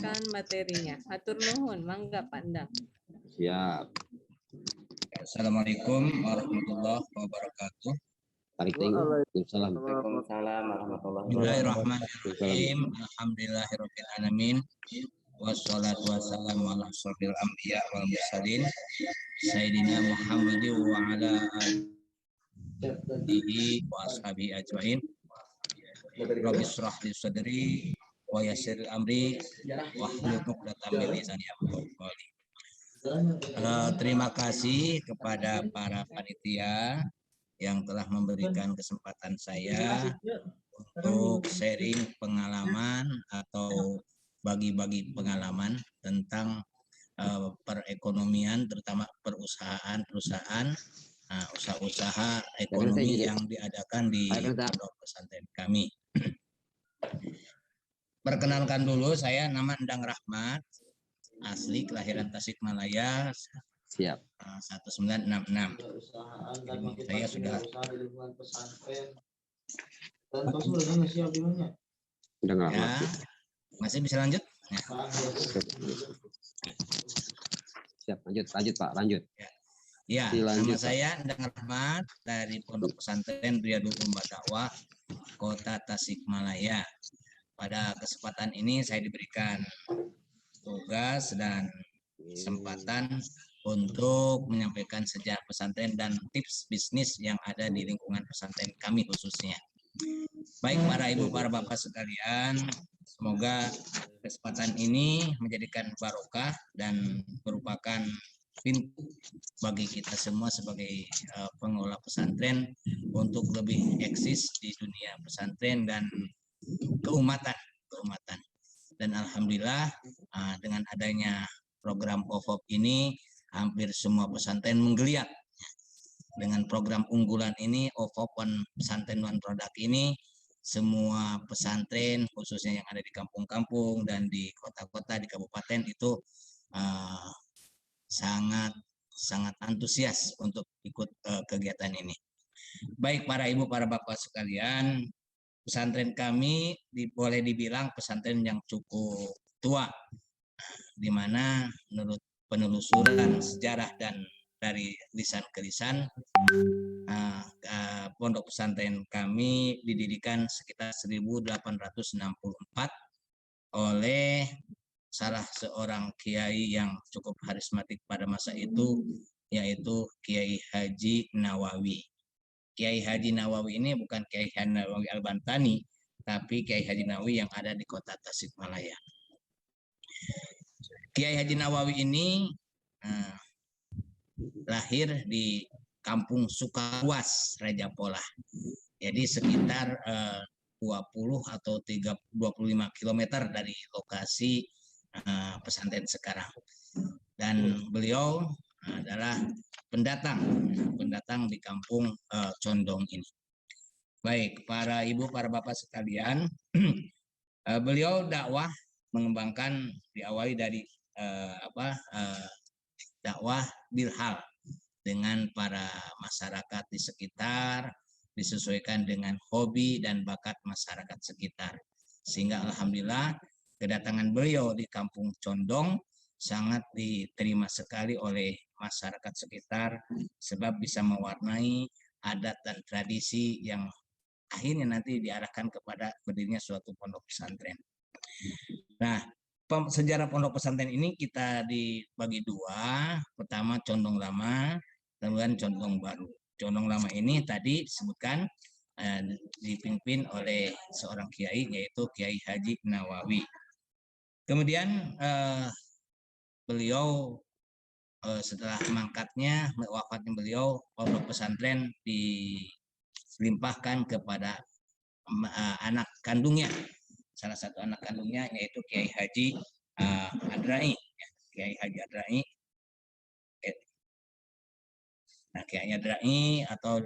menyampaikan materinya. Atur nuhun, mangga pandang. Siap. Assalamualaikum warahmatullahi wabarakatuh. Waalaikumsalam. Waalaikumsalam warahmatullahi wabarakatuh. Bismillahirrahmanirrahim. Alhamdulillahirabbil alamin. Wassalatu wassalamu ala asyrofil anbiya wal mursalin sayyidina Muhammadin wa ala alihi wa ashabihi ajmain. Rabbi shrah li sadri wa yassir amri wahlul 'uqdatam min lisani yafqahu qawli. Terima kasih kepada para panitia yang telah memberikan kesempatan saya untuk sharing pengalaman atau bagi-bagi pengalaman tentang perekonomian, terutama perusahaan usaha-usaha ekonomi yang diadakan di pondok pesantren kami. Perkenalkan dulu, saya nama Endang Rahmat, asli kelahiran Tasikmalaya. Siap. 1966. Saya sudah ya, masih bisa lanjut? Ya. Siap, lanjut Pak, lanjut. Ya, nama saya Endang Rahmat dari Pondok Pesantren Riyadul Ummah Dakwah Kota Tasikmalaya. Pada kesempatan ini saya diberikan tugas dan kesempatan untuk menyampaikan sejarah pesantren dan tips bisnis yang ada di lingkungan pesantren kami khususnya. Baik para ibu, para bapak sekalian, semoga kesempatan ini menjadikan barokah dan merupakan pintu bagi kita semua sebagai pengelola pesantren untuk lebih eksis di dunia pesantren dan keumatan. Dan alhamdulillah dengan adanya program OVOP ini hampir semua pesantren menggeliat. Dengan program unggulan ini, OVOP One Pesantren One Product ini, semua pesantren khususnya yang ada di kampung-kampung dan di kota-kota, di kabupaten itu sangat antusias untuk ikut kegiatan ini. Baik para ibu, para bapak sekalian, pesantren kami boleh dibilang pesantren yang cukup tua, di mana menurut penelusuran sejarah dan dari lisan ke lisan, pondok pesantren kami didirikan sekitar 1864 oleh salah seorang kiai yang cukup karismatik pada masa itu, yaitu Kiai Haji Nawawi. Kiai Haji Nawawi ini bukan Kiai Haji Nawawi Al-Bantani, tapi Kiai Haji Nawawi yang ada di kota Tasikmalaya. Kiai Haji Nawawi ini lahir di Kampung Sukaluas, Raja Polah. Jadi sekitar 20 atau 25 km dari lokasi pesantren sekarang. Dan beliau adalah pendatang di kampung Condong ini. Baik, para ibu, para bapak sekalian, beliau dakwah mengembangkan diawali dari dakwah bilhal dengan para masyarakat di sekitar, disesuaikan dengan hobi dan bakat masyarakat sekitar. Sehingga alhamdulillah kedatangan beliau di kampung Condong sangat diterima sekali oleh masyarakat sekitar sebab bisa mewarnai adat dan tradisi yang akhirnya nanti diarahkan kepada berdirinya suatu pondok pesantren. Nah, sejarah pondok pesantren ini kita dibagi dua. Pertama Condong Lama, kemudian Condong Baru. Condong Lama ini tadi disebutkan dipimpin oleh seorang kiai, yaitu Kiai Haji Nawawi. Kemudian beliau setelah mangkatnya, wafatnya beliau, pondok pesantren dilimpahkan kepada anak kandungnya. Salah satu anak kandungnya yaitu Kiai Haji Adrai. Kiai Haji Adrai. Nah, Kiai Adrai atau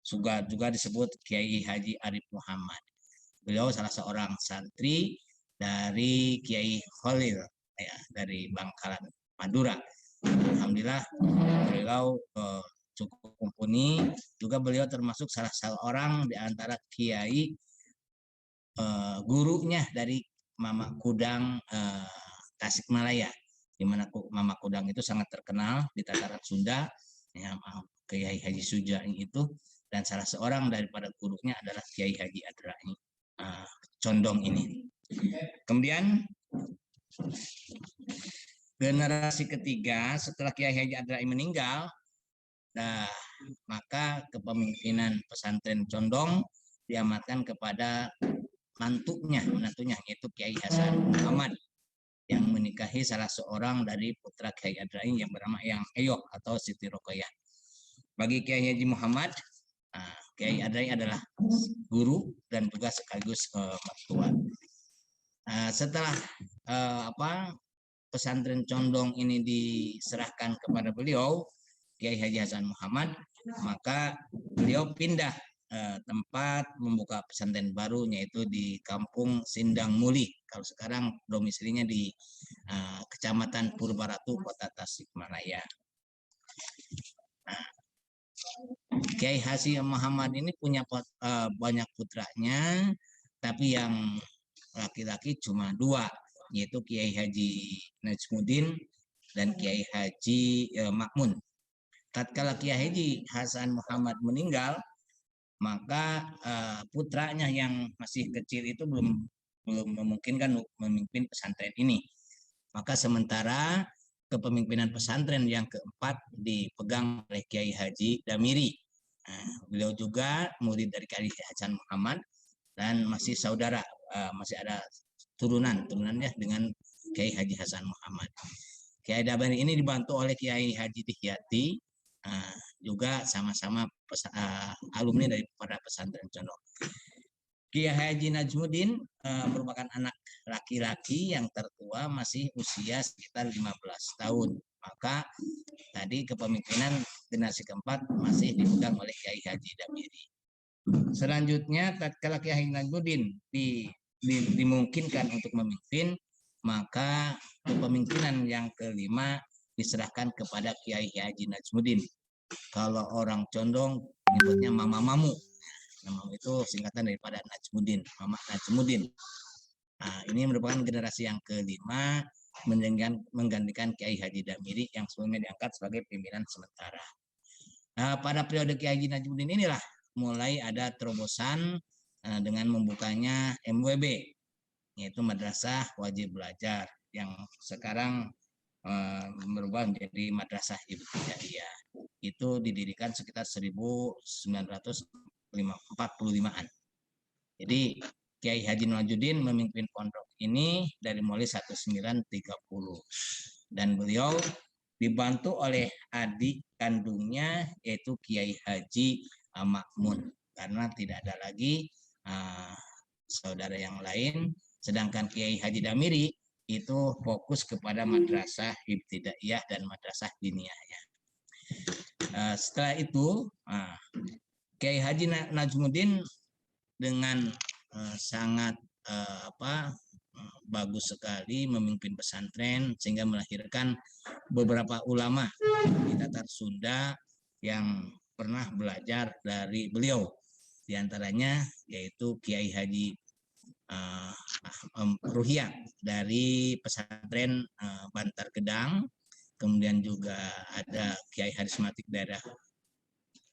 juga disebut Kiai Haji Arif Muhammad. Beliau salah seorang santri dari Kiai Khalil, ya, dari Bangkalan, Madura. Alhamdulillah beliau cukup mumpuni. Juga beliau termasuk salah seorang di antara kiai gurunya dari Mama Kudang Tasikmalaya, di mana Mama Kudang itu sangat terkenal di tataran Sunda, ya, Kiai Haji Sujani itu, dan salah seorang daripada gurunya adalah Kiai Haji Adrai Condong ini. Kemudian generasi ketiga setelah Kiai Haji Adrai meninggal, maka kepemimpinan pesantren Condong diamatkan kepada menantunya yaitu Kiai Hasan Muhammad yang menikahi salah seorang dari putra Kiai Adrai yang bernama Yang Eyok atau Siti Rokoyah. Bagi Kiai Haji Muhammad, Kiai Adrai adalah guru dan juga sekaligus mertua. Setelah pesantren Condong ini diserahkan kepada beliau, Kiai Haji Hasan Muhammad, maka beliau pindah tempat membuka pesantren baru, yaitu di Kampung Sindang Muli. Kalau sekarang domisilinya di Kecamatan Purbaratu, Kota Tasikmalaya. Kiai Haji Muhammad ini punya banyak putranya, tapi yang laki-laki cuma 2, yaitu Kiai Haji Najmuddin dan Kiai Haji Makmun. Tatkala Kiai Haji Hasan Muhammad meninggal, maka putranya yang masih kecil itu belum memungkinkan memimpin pesantren ini. Maka sementara kepemimpinan pesantren yang keempat dipegang oleh Kiai Haji Damiri. Beliau juga murid dari Kiai Hasan Muhammad dan masih saudara, masih ada turunannya dengan Kiai Haji Hasan Muhammad. Kiai Damiri ini dibantu oleh Kiai Haji Dihyati, juga sama-sama alumni daripada pesantren Condong. Kiai Haji Najmuddin merupakan anak laki-laki yang tertua, masih usia sekitar 15 tahun. Maka tadi kepemimpinan generasi keempat masih dipegang oleh Kiai Haji Damiri. Selanjutnya, tatkala Kiai Haji Najmuddin dimungkinkan untuk memimpin, maka kepemimpinan yang kelima diserahkan kepada Kiai Haji Najmuddin. Kalau orang Condong menyebutnya Mama Mamu. Nama itu singkatan daripada Najmuddin, Mama Najmuddin. Ini merupakan generasi yang kelima menggantikan Kiai Haji Damiri yang sebelumnya diangkat sebagai pimpinan sementara. Pada periode Kiai Haji Najmuddin inilah mulai ada terobosan dengan membukanya MWB, yaitu Madrasah Wajib Belajar, yang sekarang berubah menjadi Madrasah Ibtidaiyah. Itu didirikan sekitar 1945-an. Jadi Kiai Haji Najmuddin memimpin pondok ini dari mulai 1930, dan beliau dibantu oleh adik kandungnya yaitu Kiai Haji Makmun, karena tidak ada lagi saudara yang lain. Sedangkan Kiai Haji Damiri itu fokus kepada Madrasah Ibtidaiyah dan Madrasah Diniyah. Setelah itu Kiai Haji Najmuddin dengan sangat bagus sekali memimpin pesantren sehingga melahirkan beberapa ulama di Tatar Sunda yang pernah belajar dari beliau. Di antaranya yaitu Kiai Haji Ruhiyah dari pesantren Bantar Gedang, kemudian juga ada Kiai Harismatik daerah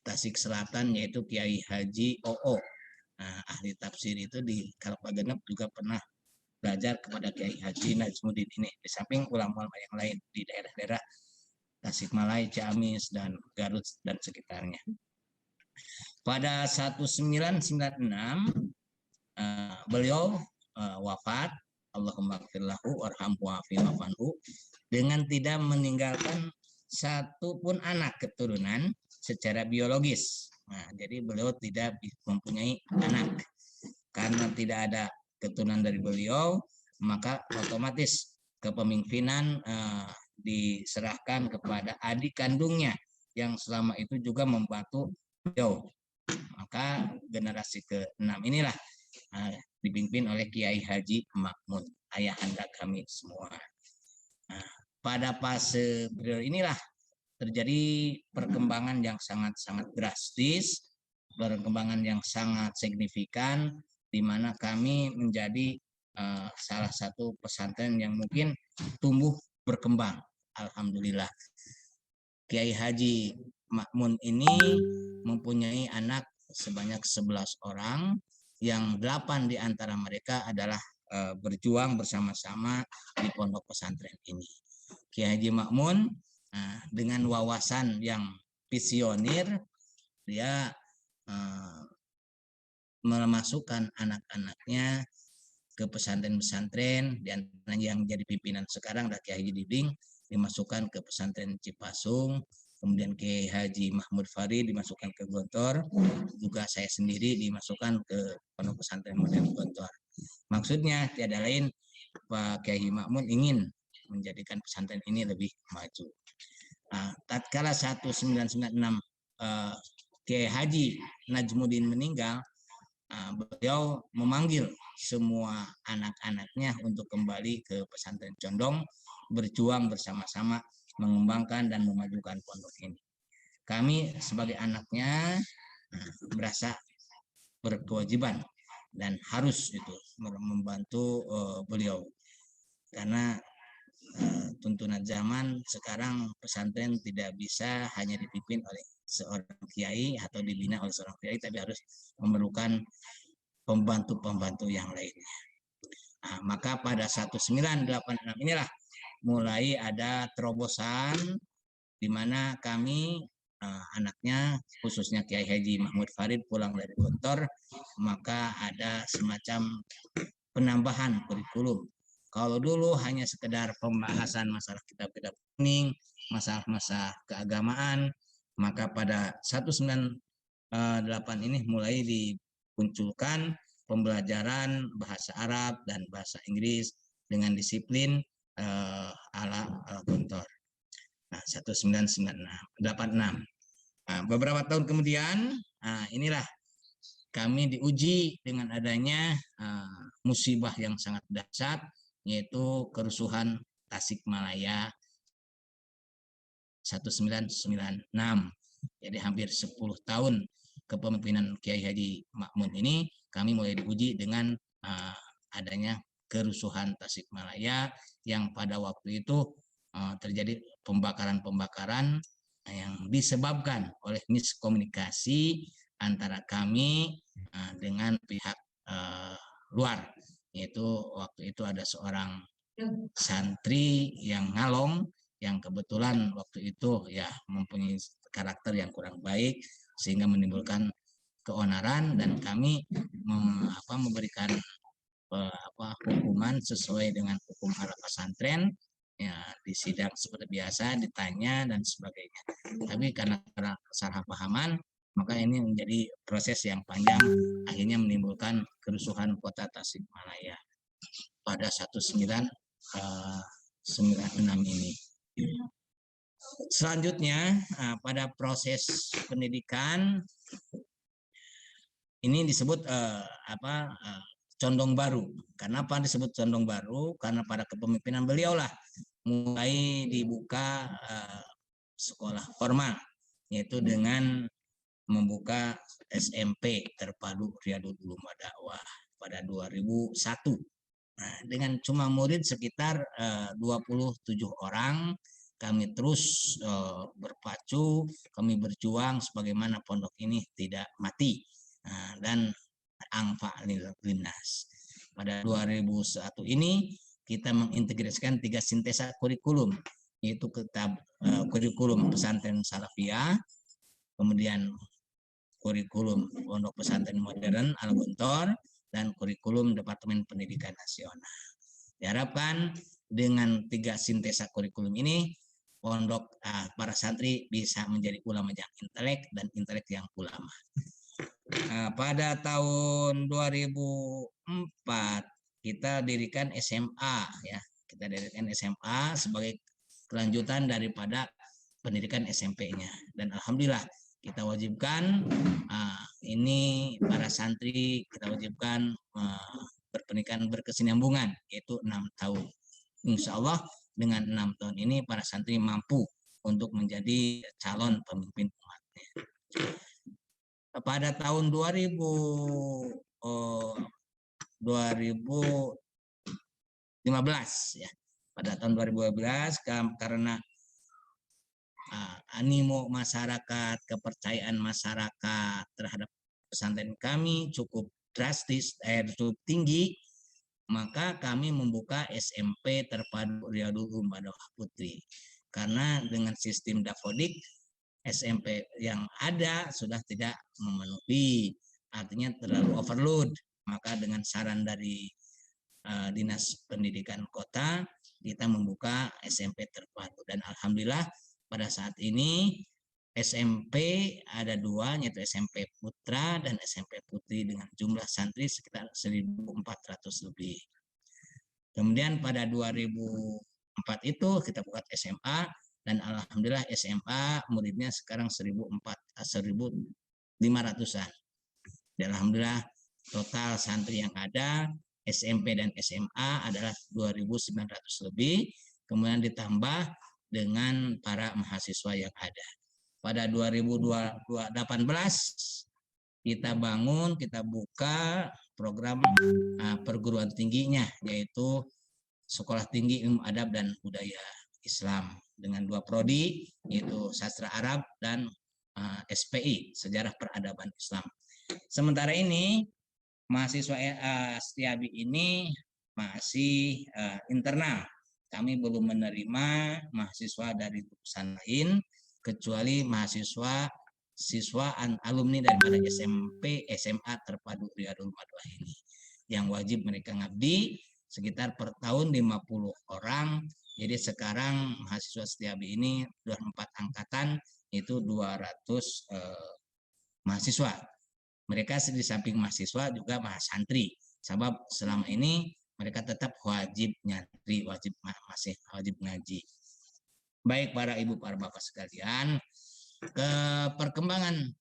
Tasik Selatan yaitu Kiai Haji OO. Ahli tafsir itu di Kalpagenep juga pernah belajar kepada Kiai Haji Najmuddin ini, di samping ulama-ulama yang lain di daerah-daerah Tasikmalaya, Ciamis, dan Garut dan sekitarnya. Pada 1996 beliau wafat, Allahumma gfirlahu warhamhu wa'afi wa'fanhu, dengan tidak meninggalkan satu pun anak keturunan secara biologis. Jadi beliau tidak mempunyai anak. Karena tidak ada keturunan dari beliau, maka otomatis kepemimpinan diserahkan kepada adik kandungnya yang selama itu juga membantu beliau. Maka generasi ke-6 inilah dipimpin oleh Kiai Haji Makmun, ayahanda kami semua. Pada fase beliau inilah terjadi perkembangan yang sangat-sangat drastis, perkembangan yang sangat signifikan, di mana kami menjadi salah satu pesantren yang mungkin tumbuh berkembang. Alhamdulillah. Kiai Haji Ma'mun ini mempunyai anak sebanyak 11 orang, yang 8 di antara mereka adalah berjuang bersama-sama di pondok pesantren ini. Kiai Haji Ma'mun dengan wawasan yang visioner, dia memasukkan anak-anaknya ke pesantren-pesantren, dan yang jadi pimpinan sekarang adalah Kiai Haji Dibing, dimasukkan ke pesantren Cipasung, kemudian Kiai Haji Mahmud Farid dimasukkan ke Gontor, juga saya sendiri dimasukkan ke pondok pesantren modern Gontor. Maksudnya tiada lain, Pak Kiai Haji Ma'mun ingin menjadikan pesantren ini lebih maju. Tatkala 1996 Kiai Haji Najmuddin meninggal, beliau memanggil semua anak-anaknya untuk kembali ke pesantren Condong, berjuang bersama-sama mengembangkan dan memajukan pondok ini. Kami sebagai anaknya merasa berkewajiban dan harus itu membantu beliau, karena tuntunan zaman sekarang pesantren tidak bisa hanya dipimpin oleh seorang kiai atau dibina oleh seorang kiai, tapi harus memerlukan pembantu-pembantu yang lainnya. Maka pada 1986 inilah mulai ada terobosan di mana kami anaknya, khususnya Kiai Haji Mahmud Farid pulang dari Gontor, maka ada semacam penambahan kurikulum. Kalau dulu hanya sekedar pembahasan masalah kitab-kitab kuning, masalah-masalah keagamaan, maka pada 1998 ini mulai dimunculkan pembelajaran bahasa Arab dan bahasa Inggris dengan disiplin ala Gontor. Nah, 1986. Beberapa tahun kemudian, inilah kami diuji dengan adanya musibah yang sangat dahsyat, yaitu kerusuhan Tasikmalaya 1996. Jadi hampir 10 tahun kepemimpinan Kiai Haji Ma'mun ini, kami mulai diuji dengan adanya kerusuhan Tasikmalaya, yang pada waktu itu terjadi pembakaran-pembakaran yang disebabkan oleh miskomunikasi antara kami dengan pihak luar. Yaitu waktu itu ada seorang santri yang ngalong, yang kebetulan waktu itu ya mempunyai karakter yang kurang baik, sehingga menimbulkan keonaran, dan kami memberikan hukuman sesuai dengan hukum ala pesantren, ya di sidang seperti biasa ditanya dan sebagainya. Tapi karena kesalahpahaman, maka ini menjadi proses yang panjang, akhirnya menimbulkan kerusuhan kota Tasikmalaya pada 1996 ini. Selanjutnya pada proses pendidikan ini disebut Condong Baru. Kenapa disebut Condong Baru? Karena pada kepemimpinan beliau lah mulai dibuka sekolah formal, yaitu dengan membuka SMP terpadu Riyadul Ulum wa Dakwah pada 2001. Nah, dengan cuma murid sekitar 27 orang, kami terus berpacu, kami berjuang sebagaimana pondok ini tidak mati dan angfa linnas. Pada 2001 ini kita mengintegrasikan 3 sintesa kurikulum, yaitu kitab kurikulum pesantren Salafiyah, kemudian kurikulum pondok pesantren modern Al-Gontor, dan kurikulum Departemen Pendidikan Nasional. Diharapkan dengan 3 sintesa kurikulum ini, pondok para santri bisa menjadi ulama yang intelek dan intelek yang ulama. Pada tahun 2004 kita dirikan SMA, ya. Kita dirikan SMA sebagai kelanjutan daripada pendidikan SMP-nya, dan alhamdulillah kita wajibkan ini para santri kita wajibkan berpendidikan berkesinambungan, yaitu 6 tahun. Insya Allah dengan 6 tahun ini para santri mampu untuk menjadi calon pemimpin umatnya. Pada tahun 2000 ya. Pada tahun 2015 karena animo masyarakat, kepercayaan masyarakat terhadap pesantren kami cukup drastis, cukup tinggi, maka kami membuka SMP terpadu Riyadul Ulum Badawah Putri. Karena dengan sistem dafodik, SMP yang ada sudah tidak memenuhi, artinya terlalu overload. Maka dengan saran dari Dinas Pendidikan Kota, kita membuka SMP terpadu. Dan alhamdulillah pada saat ini SMP ada 2, yaitu SMP Putra dan SMP Putri dengan jumlah santri sekitar 1.400 lebih. Kemudian pada 2004 itu kita buka SMA dan alhamdulillah SMA muridnya sekarang 1.500-an. Dan alhamdulillah total santri yang ada SMP dan SMA adalah 2.900 lebih, kemudian ditambah dengan para mahasiswa yang ada. Pada 2018 kita buka program perguruan tingginya, yaitu Sekolah Tinggi Ilmu Adab dan Budaya Islam dengan 2 prodi, yaitu Sastra Arab dan SPI, Sejarah Peradaban Islam. Sementara ini mahasiswa Setiabi ini masih internal. Kami belum menerima mahasiswa dari jurusan lain kecuali siswa alumni daripada SMP, SMA terpadu Riyadul Badawah ini yang wajib mereka ngabdi sekitar per tahun 50 orang. Jadi sekarang mahasiswa Setiabi ini 24 angkatan itu 200 mahasiswa. Mereka di samping mahasiswa juga santri. Sebab selama ini mereka tetap wajib nyantri, masih wajib ngaji. Baik para ibu, para bapak sekalian, ke perkembangan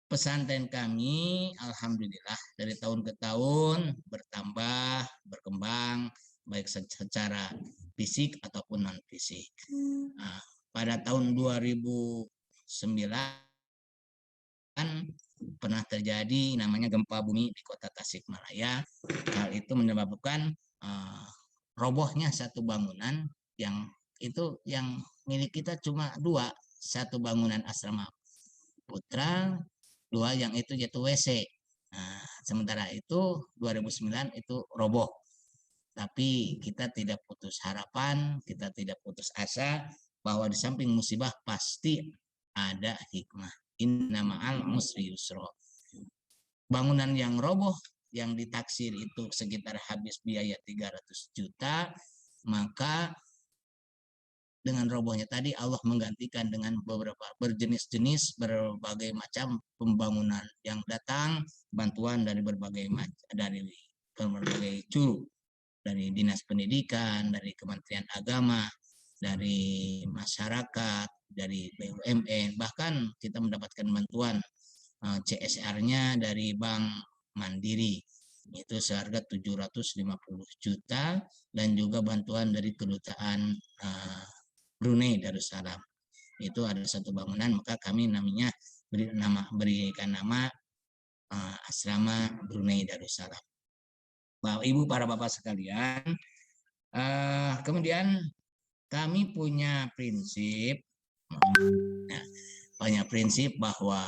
pesantren kami, alhamdulillah dari tahun ke tahun berkembang, baik secara fisik ataupun non fisik. Pada tahun 2009 pernah terjadi namanya gempa bumi di kota Tasikmalaya. Hal itu menyebabkan robohnya satu bangunan yang milik kita cuma 2, satu bangunan asrama putra, 2 yang itu yaitu WC. Sementara itu 2009 itu roboh. Tapi kita tidak putus harapan, kita tidak putus asa bahwa di samping musibah pasti ada hikmah. Inna ma'al usri yusra. Bangunan yang roboh yang ditaksir itu sekitar habis biaya 300 juta, maka dengan robohnya tadi Allah menggantikan dengan beberapa berjenis-jenis berbagai macam pembangunan yang datang, bantuan dari berbagai curu, dari Dinas Pendidikan, dari Kementerian Agama, dari masyarakat, dari BUMN, bahkan kita mendapatkan bantuan CSR-nya dari Bank Mandiri itu seharga 750 juta dan juga bantuan dari Kedutaan Brunei Darussalam. Itu ada satu bangunan, maka kami berikan nama Asrama Brunei Darussalam. Bapak Ibu, para bapak sekalian, kemudian kami punya prinsip bahwa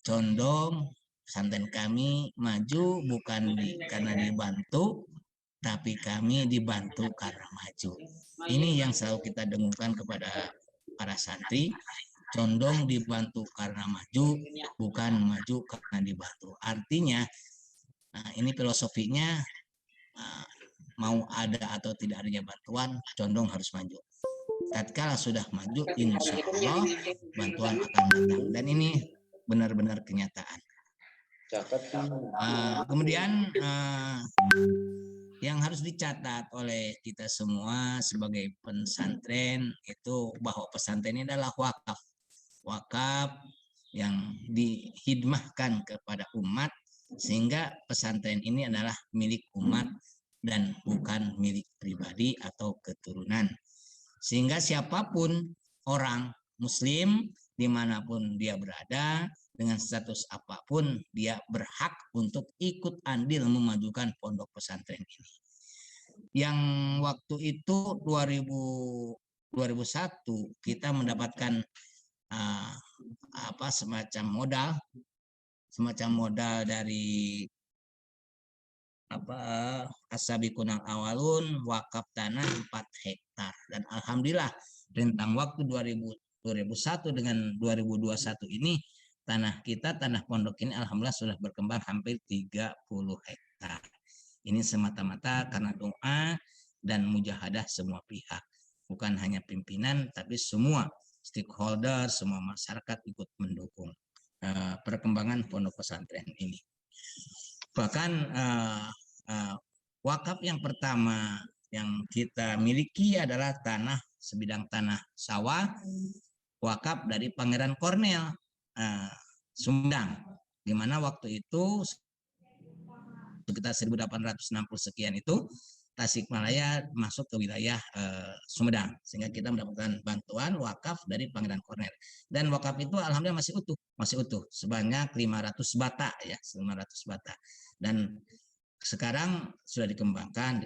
condong pesantren kami maju bukan karena dibantu, tapi kami dibantu karena maju. Ini yang selalu kita dengungkan kepada para santri, condong dibantu karena maju, bukan maju karena dibantu. Artinya, ini filosofinya, mau ada atau tidak adanya bantuan, condong harus maju. Tatkala sudah maju, insya Allah bantuan akan datang. Dan ini benar-benar kenyataan. Kemudian yang harus dicatat oleh kita semua sebagai pesantren itu bahwa pesantren ini adalah wakaf yang dihidmahkan kepada umat, sehingga pesantren ini adalah milik umat dan bukan milik pribadi atau keturunan. Sehingga siapapun orang muslim dimanapun dia berada, dengan status apapun, dia berhak untuk ikut andil memajukan pondok pesantren ini. yang waktu itu 2001 kita mendapatkan semacam modal dari As-Sabiqunal Awalun, wakaf tanah 4 hektar, dan alhamdulillah rentang waktu 2001 dengan 2021 ini tanah pondok ini alhamdulillah sudah berkembang hampir 30 hektar. Ini semata-mata karena doa dan mujahadah semua pihak, bukan hanya pimpinan tapi semua stakeholder, semua masyarakat ikut mendukung perkembangan pondok pesantren ini. Bahkan wakaf yang pertama yang kita miliki adalah sebidang tanah sawah wakaf dari Pangeran Kornel Sumedang, di mana waktu itu sekitar 1860 sekian itu Tasikmalaya masuk ke wilayah Sumedang, sehingga kita mendapatkan bantuan wakaf dari Pangeran Kornel, dan wakaf itu alhamdulillah masih utuh sebanyak 500 bata ya, 500 bata, dan sekarang sudah dikembangkan.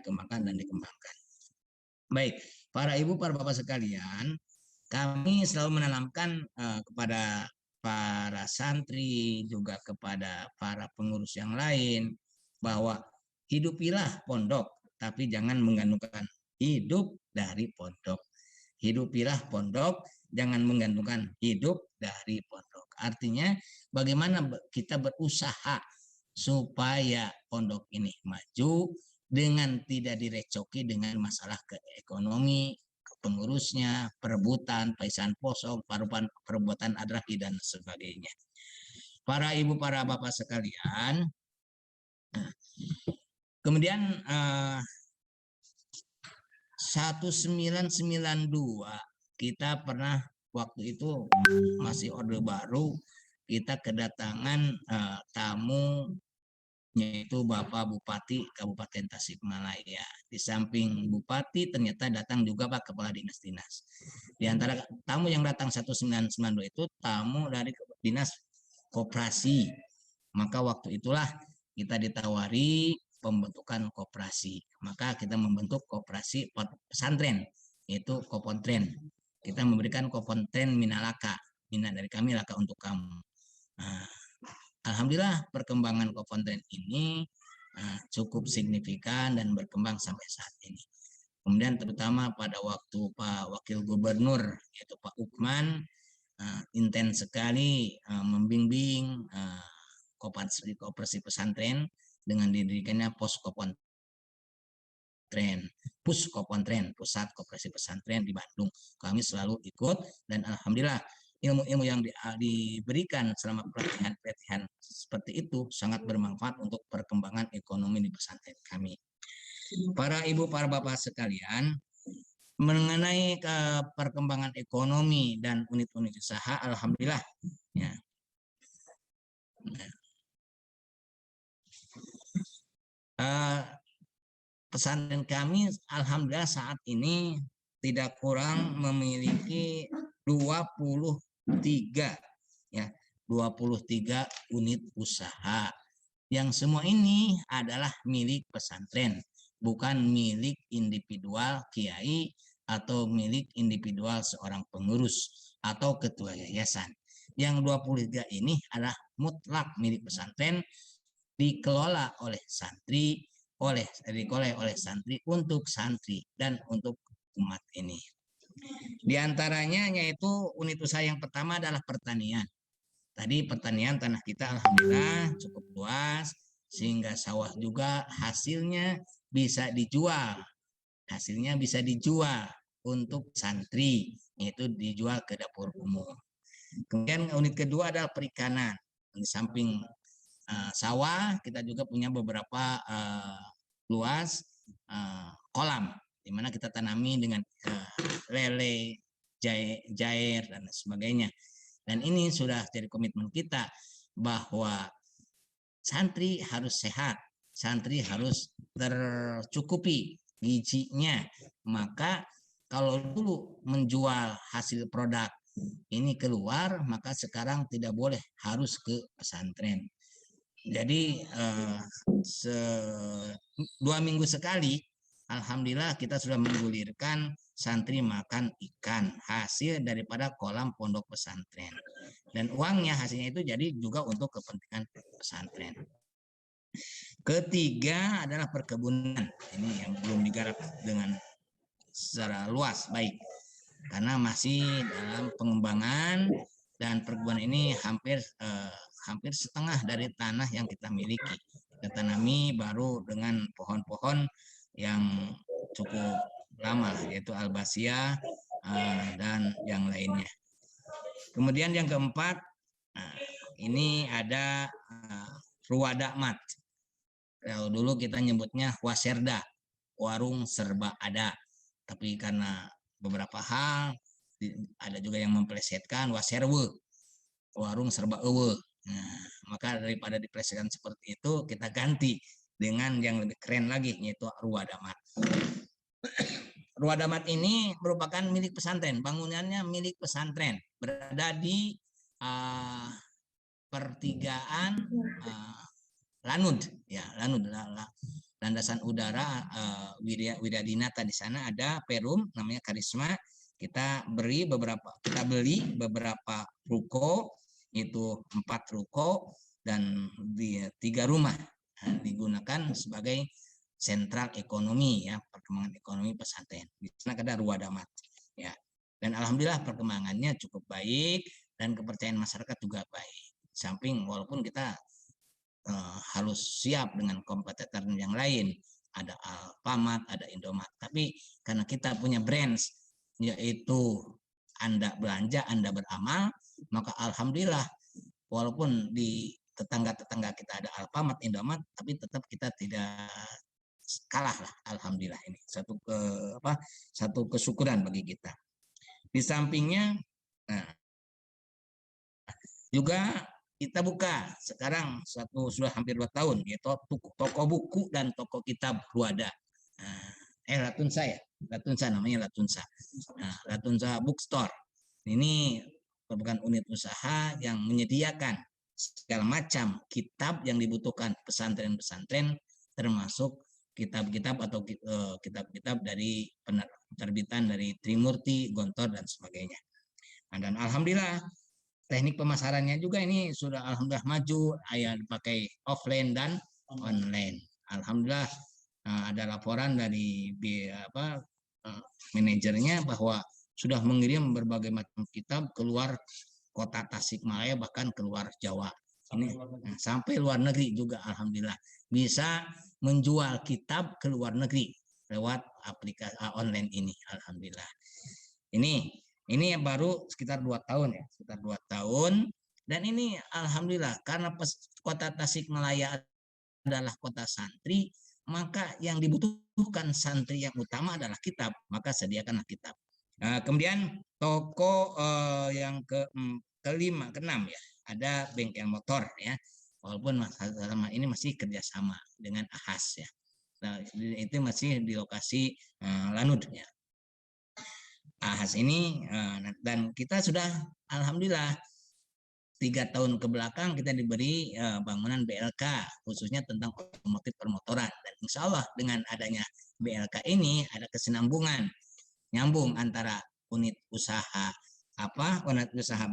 Baik, para ibu, para bapak sekalian, kami selalu menanamkan kepada para santri, juga kepada para pengurus yang lain, bahwa hidupilah pondok, tapi jangan menggantungkan hidup dari pondok. Hidupilah pondok, jangan menggantungkan hidup dari pondok. Artinya bagaimana kita berusaha supaya pondok ini maju dengan tidak direcoki dengan masalah ekonomi, pengurusnya, perebutan, paisan posong, perebutan adraki, dan sebagainya. Para ibu, para bapak sekalian, kemudian 1992 kita pernah, waktu itu masih Orde Baru, kita kedatangan tamu, yaitu Bapak Bupati Kabupaten Tasikmalaya. Di samping Bupati ternyata datang juga Pak Kepala Dinas-Dinas. Di antara tamu yang datang 1992 itu tamu dari Dinas Koperasi. Maka waktu itulah kita ditawari pembentukan koperasi. Maka kita membentuk koperasi pesantren, yaitu Kopontren. Kita memberikan Kopontren Minalaka, Mina dari kami, laka untuk kamu. Alhamdulillah perkembangan Kopontren ini cukup signifikan dan berkembang sampai saat ini. Kemudian terutama pada waktu Pak Wakil Gubernur, yaitu Pak Ukman, intens sekali membimbing koperasi pesantren dengan didirikannya Puskopontren, Pusat Koperasi Pesantren di Bandung. Kami selalu ikut, dan alhamdulillah ilmu-ilmu yang diberikan selama pelatihan seperti itu sangat bermanfaat untuk perkembangan ekonomi di pesantren kami. Para ibu, para bapak sekalian, mengenai perkembangan ekonomi dan unit-unit usaha, alhamdulillah ya. Pesantren kami alhamdulillah saat ini tidak kurang memiliki 23 unit usaha, yang semua ini adalah milik pesantren, bukan milik individual kiai atau milik individual seorang pengurus atau ketua yayasan. Yang 23 ini adalah mutlak milik pesantren, dikelola oleh santri, oleh santri untuk santri dan untuk umat ini. Di antaranya yaitu unit usaha yang pertama adalah pertanian. Tadi pertanian tanah kita alhamdulillah cukup luas, sehingga sawah juga hasilnya bisa dijual. Untuk santri, yaitu dijual ke dapur umum. Kemudian unit kedua adalah perikanan. Di samping sawah, kita juga punya beberapa luas kolam, di mana kita tanami dengan lele, jair, dan sebagainya. Dan ini sudah jadi komitmen kita bahwa santri harus sehat, santri harus tercukupi gizinya. Maka kalau dulu menjual hasil produk ini keluar, maka sekarang tidak boleh, harus ke pesantren. Jadi 2 minggu sekali alhamdulillah kita sudah menggulirkan santri makan ikan hasil daripada kolam pondok pesantren. Dan uangnya hasilnya itu jadi juga untuk kepentingan pesantren. Ketiga adalah perkebunan. Ini yang belum digarap dengan secara luas, baik. Karena masih dalam pengembangan dan perkebunan ini hampir setengah dari tanah yang kita miliki. Kita tanami baru dengan pohon-pohon yang cukup lama, yaitu albasia dan yang lainnya. Kemudian yang keempat, ini ada ruwadamat. Kalau dulu kita nyebutnya waserda, warung serba ada. Tapi karena beberapa hal, ada juga yang memplesetkan waserwe, warung serba ewe. Nah, maka daripada diplesetkan seperti itu, kita ganti dengan yang lebih keren lagi, yaitu ruwadamat. Ruwadamat ini merupakan milik pesantren, bangunannya milik pesantren, berada di pertigaan Lanud, ya Lanud, landasan udara Wiradinata. Di sana ada Perum namanya Karisma. Kita beli beberapa ruko, itu 4 ruko dan 3 rumah digunakan sebagai sentral ekonomi, ya, perkembangan ekonomi pesantren. Di sana ada ruwadamat, ya. Dan alhamdulillah perkembangannya cukup baik dan kepercayaan masyarakat juga baik. Samping walaupun kita harus siap dengan kompetitor yang lain, ada Alfamart, ada Indomaret, tapi karena kita punya brands, yaitu Anda belanja, Anda beramal, maka alhamdulillah walaupun di tetangga-tetangga kita ada Alfamart, Indomaret, tapi tetap kita tidak kalah lah, alhamdulillah. Ini satu kesyukuran bagi kita. Di sampingnya juga kita buka sekarang sudah hampir 2 tahun, yaitu toko buku dan toko kitab Ruwada. Latunsa namanya Latunsa. Latunsa Bookstore. Ini merupakan unit usaha yang menyediakan segala macam kitab yang dibutuhkan pesantren-pesantren, termasuk kitab-kitab atau kitab-kitab dari penerbitan dari Trimurti, Gontor dan sebagainya. Dan alhamdulillah teknik pemasarannya juga ini sudah alhamdulillah maju, pakai offline dan online. Alhamdulillah ada laporan dari manajernya bahwa sudah mengirim berbagai macam kitab keluar kota Tasikmalaya, bahkan keluar Jawa. Ini sampai luar negeri juga alhamdulillah bisa menjual kitab ke luar negeri lewat aplikasi online ini, alhamdulillah. Ini yang baru sekitar 2 tahun ya, sekitar 2 tahun. Dan ini alhamdulillah karena kota Tasikmalaya adalah kota santri, maka yang dibutuhkan santri yang utama adalah kitab, maka sediakanlah kitab. Kemudian toko yang keenam ya, ada bengkel motor ya. Walaupun selama ini masih kerjasama dengan Ahas ya. Nah, itu masih di lokasi Lanud ya. Ahas ini, dan kita sudah alhamdulillah 3 tahun ke belakang kita diberi bangunan BLK khususnya tentang otomotif permotoran, dan insya Allah dengan adanya BLK ini ada kesinambungan nyambung antara unit usaha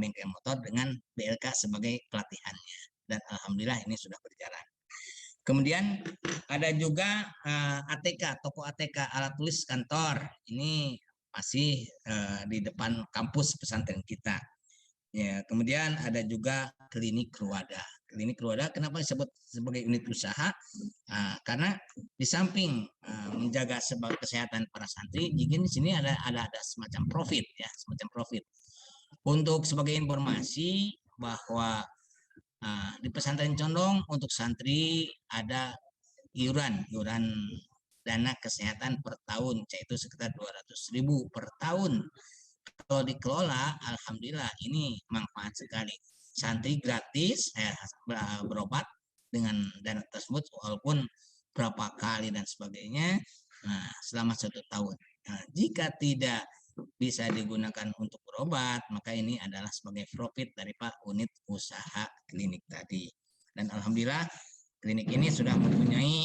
bengkel motor dengan BLK sebagai pelatihannya, dan alhamdulillah ini sudah berjalan. Kemudian ada juga ATK, toko ATK, alat tulis kantor. Ini masih di depan kampus pesantren kita. Ya, kemudian ada juga klinik Ruwada. Klinik Ruwada kenapa disebut sebagai unit usaha? Karena di samping menjaga kesehatan para santri, di sini ada semacam profit ya, semacam profit. Untuk sebagai informasi bahwa di pesantren Condong untuk santri ada iuran dana kesehatan per tahun, yaitu sekitar 200.000 per tahun. Kalau dikelola, alhamdulillah ini manfaat sekali. Santri gratis berobat dengan dana tersebut, walaupun berapa kali dan sebagainya, selama 1 tahun. Nah, jika tidak bisa digunakan untuk berobat, maka ini adalah sebagai profit dari Pak unit usaha klinik tadi. Dan alhamdulillah klinik ini sudah mempunyai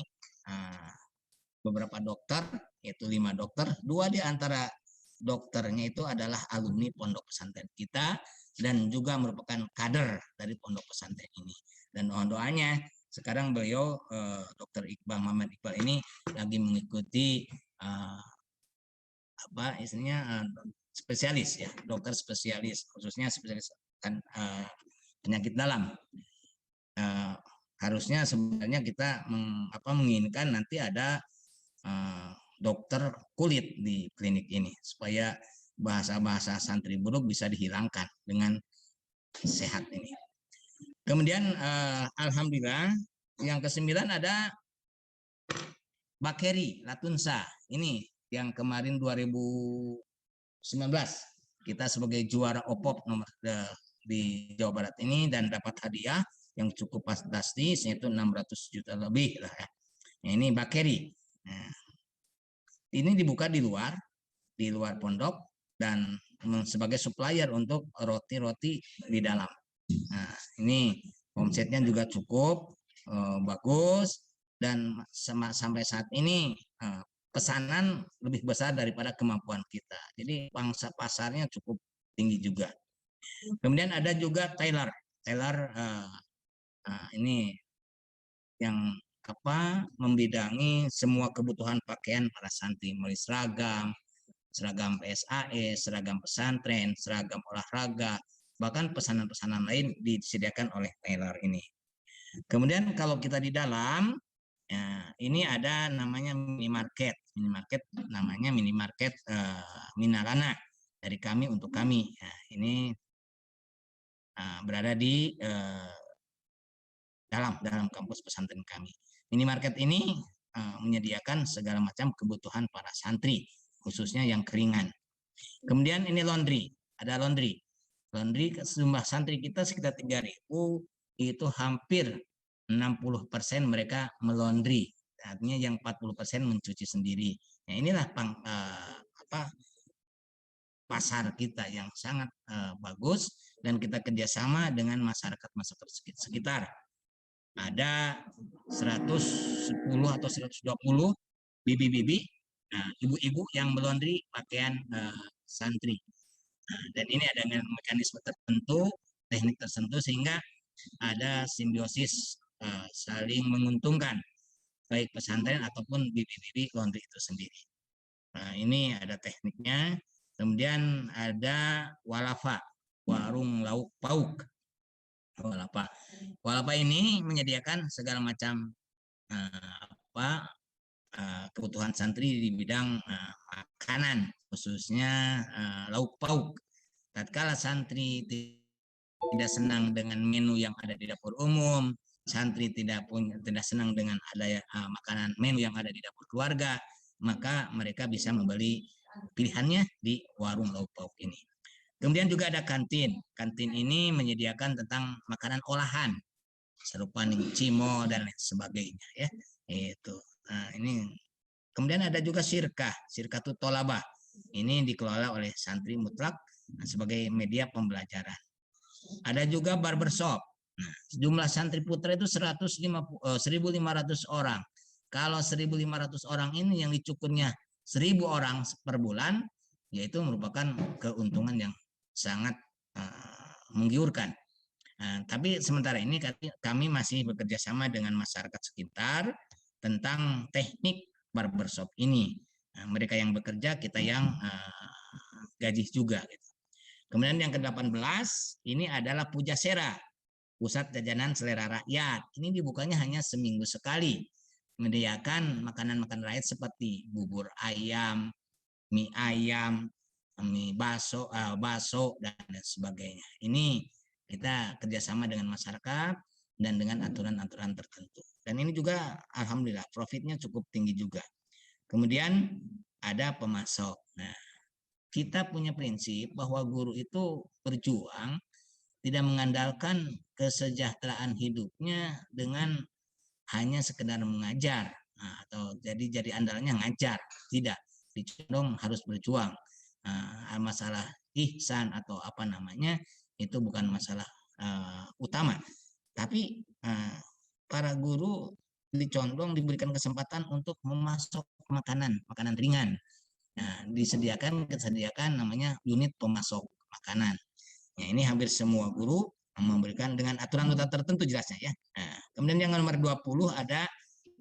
beberapa dokter yaitu 5 dokter. 2 di antara dokternya itu adalah alumni pondok pesantren kita dan juga merupakan kader dari pondok pesantren ini. Dan mohon doanya, sekarang beliau Dr. Iqbal Muhammad Iqbal ini lagi mengikuti spesialis ya, dokter spesialis, khususnya spesialis penyakit dalam. Harusnya sebenarnya kita menginginkan nanti ada dokter kulit di klinik ini supaya bahasa-bahasa santri buruk bisa dihilangkan dengan sehat ini. Kemudian alhamdulillah yang ke-9 ada Bakeri Latunsa. Ini yang kemarin 2019 kita sebagai juara OPOP nomor di Jawa Barat ini dan dapat hadiah yang cukup fantastis yaitu 600 juta lebih lah ya. Nah, ini Bakeri. Nah, ini dibuka di luar pondok dan sebagai supplier untuk roti-roti di dalam. Nah, ini omsetnya juga cukup bagus dan sampai saat ini pesanan lebih besar daripada kemampuan kita. Jadi pangsa pasarnya cukup tinggi juga. Kemudian ada juga Tailor ini yang membidangi semua kebutuhan pakaian para santri, mulai seragam PSAE, seragam pesantren, seragam olahraga, bahkan pesanan-pesanan lain disediakan oleh Tailor ini. Kemudian kalau kita di dalam, ya, ini ada namanya minimarket namanya minimarket Minarana dari kami untuk kami. Nah, ini berada di dalam kampus pesantren kami. Minimarket ini menyediakan segala macam kebutuhan para santri, khususnya yang keringan. Kemudian ini laundry, ada laundry. Laundry jumlah santri kita sekitar 3.000, itu hampir 60% mereka melondri. Artinya yang 40% mencuci sendiri. Nah, inilah pasar kita yang sangat bagus dan kita kerjasama dengan masyarakat sekitar. Ada 110 atau 120 bibi-bibi, ibu-ibu yang melondri pakaian santri. Dan ini ada mekanisme tertentu, teknik tertentu sehingga ada simbiosis saling menguntungkan baik pesantren ataupun bibi-bibi laundry itu sendiri. Nah, ini ada tekniknya. Kemudian ada Walafa, warung lauk pauk. Walafa ini menyediakan segala macam kebutuhan santri di bidang makanan, khususnya lauk pauk. Tatkala santri tidak senang dengan menu yang ada di dapur umum, santri tidak senang dengan ada makanan menu yang ada di dapur keluarga, maka mereka bisa membeli pilihannya di warung lauk pauk ini. Kemudian juga ada kantin. Kantin ini menyediakan tentang makanan olahan serupa cimo dan lain sebagainya ya. Itu. Nah, ini. Kemudian ada juga Sirkatut Tolabah. Ini dikelola oleh santri mutlak sebagai media pembelajaran. Ada juga barbershop. Nah, jumlah santri putra itu 1.500 orang. Kalau 1.500 orang ini yang dicukurnya 1.000 orang per bulan, yaitu merupakan keuntungan yang sangat menggiurkan. Tapi sementara ini kami masih bekerja sama dengan masyarakat sekitar tentang teknik barbershop ini. Mereka yang bekerja, kita yang gaji juga. Gitu. Kemudian yang ke-18 ini adalah Pujasera, Pusat Jajanan Selera Rakyat. Ini dibukanya hanya seminggu sekali. Menyediakan makanan-makanan rakyat seperti bubur ayam, mie ayam, mie bakso dan sebagainya. Ini kita kerjasama dengan masyarakat dan dengan aturan-aturan tertentu. Dan ini juga alhamdulillah profitnya cukup tinggi juga. Kemudian ada pemasok. Nah, kita punya prinsip bahwa guru itu berjuang tidak mengandalkan kesejahteraan hidupnya dengan hanya sekedar mengajar atau jadi andalnya ngajar. Tidak, dicondong harus berjuang. Masalah ihsan atau apa namanya itu bukan masalah utama, tapi para guru dicondong diberikan kesempatan untuk memasok makanan ringan. Nah, disediakan namanya unit pemasok makanan. Nah, ini hampir semua guru memberikan dengan aturan tertentu jelasnya ya. Nah, kemudian yang nomor 20 ada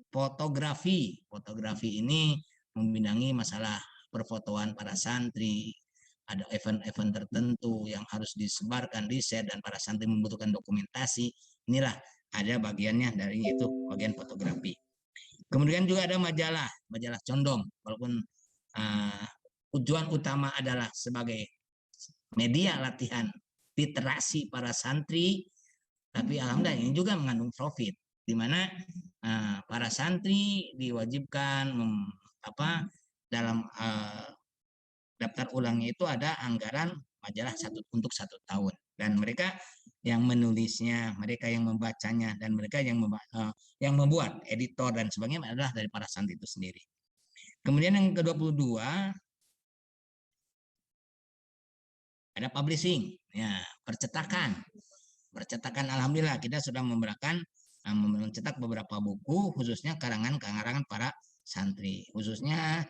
fotografi. Fotografi ini membidangi masalah perfotoan para santri. Ada event-event tertentu yang harus disebarkan, di-share, dan para santri membutuhkan dokumentasi. Inilah ada bagiannya dari itu, bagian fotografi. Kemudian juga ada majalah condong. Walaupun tujuan utama adalah sebagai media latihan literasi para santri, tapi alhamdulillah ini juga mengandung profit, di mana para santri diwajibkan dalam daftar ulangnya itu ada anggaran majalah untuk 1 tahun, dan mereka yang menulisnya, mereka yang membacanya, dan mereka yang membuat editor dan sebagainya adalah dari para santri itu sendiri. Kemudian yang ke-22 ada publishing, ya, percetakan. Alhamdulillah kita sudah mencetak beberapa buku, khususnya karangan para santri, khususnya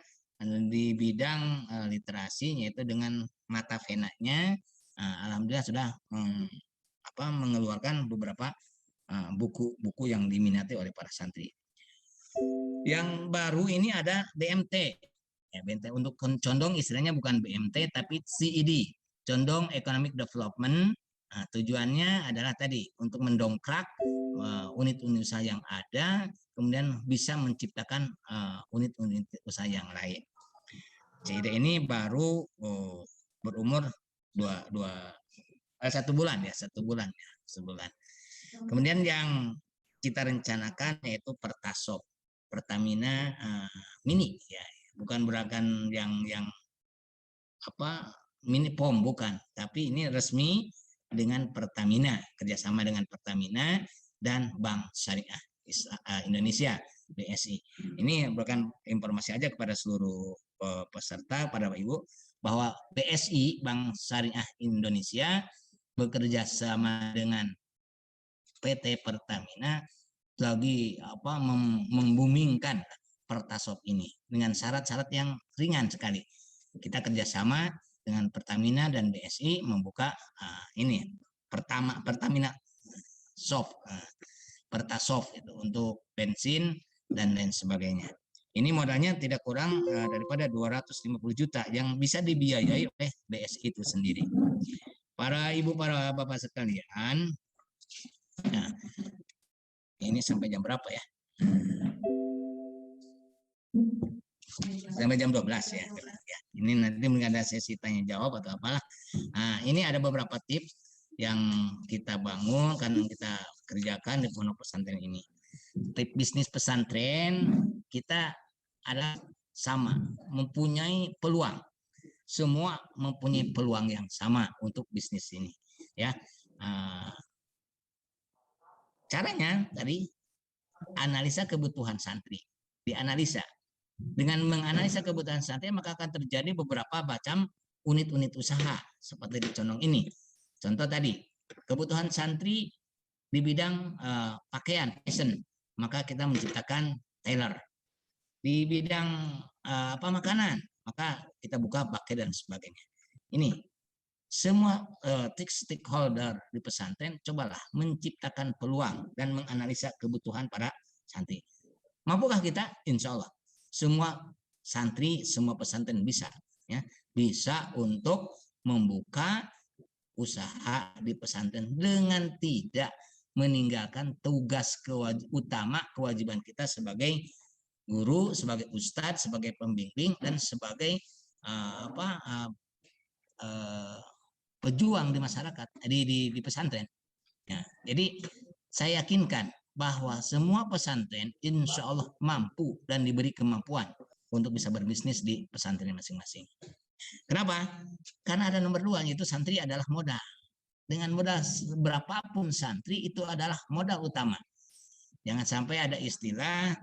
di bidang literasi, yaitu dengan mata venanya. Alhamdulillah sudah mengeluarkan beberapa buku-buku yang diminati oleh para santri. Yang baru ini ada BMT. Ya, BMT untuk condong istilahnya bukan BMT tapi CED, Condong Economic Development. Nah, tujuannya adalah tadi untuk mendongkrak unit-unit usaha yang ada, kemudian bisa menciptakan unit-unit usaha yang lain. CED ini baru berumur 1 bulan ya, 1 bulan. Kemudian yang kita rencanakan yaitu Pertasop, Pertamina Mini, ya, bukan berakan yang mini POM, bukan, tapi ini resmi dengan Pertamina, kerjasama dengan Pertamina dan Bank Syariah Indonesia BSI. Ini berikan informasi aja kepada seluruh peserta, pada Bapak Ibu, bahwa BSI Bank Syariah Indonesia bekerja sama dengan PT Pertamina lagi membumingkan Pertasop ini dengan syarat-syarat yang ringan sekali. Kita kerjasama dengan Pertamina dan BSI membuka ini Pertamina Soft, Pertasop itu untuk bensin dan lain sebagainya. Ini modalnya tidak kurang daripada 250 juta yang bisa dibiayai oleh BSI itu sendiri. Para ibu, para bapak sekalian, nah, ini sampai jam berapa ya? Sampai jam 12 ya. Ini nanti mungkin ada sesi tanya jawab atau apalah. Nah, ini ada beberapa tips yang kita bangun, kan kita kerjakan di pondok pesantren ini. Tips bisnis pesantren kita ada sama, mempunyai peluang. Semua mempunyai peluang yang sama untuk bisnis ini, ya. Caranya tadi analisa kebutuhan santri, dianalisa. Dengan menganalisa kebutuhan santri maka akan terjadi beberapa macam unit-unit usaha seperti di Condong ini. Contoh tadi, kebutuhan santri di bidang pakaian, fashion, maka kita menciptakan tailor. Di bidang makanan, maka kita buka pakai dan sebagainya. Ini semua stakeholder di pesantren cobalah menciptakan peluang dan menganalisa kebutuhan para santri. Mampukah kita? Insya Allah semua santri, semua pesantren bisa, ya, bisa untuk membuka usaha di pesantren dengan tidak meninggalkan tugas utama kewajiban kita sebagai guru, sebagai ustadz, sebagai pembimbing, dan sebagai pejuang di masyarakat, di pesantren. Ya, jadi saya yakinkan bahwa semua pesantren insya Allah mampu dan diberi kemampuan untuk bisa berbisnis di pesantren masing-masing. Kenapa? Karena ada nomor 2, yaitu santri adalah modal. Dengan modal berapapun santri itu adalah modal utama. Jangan sampai ada istilah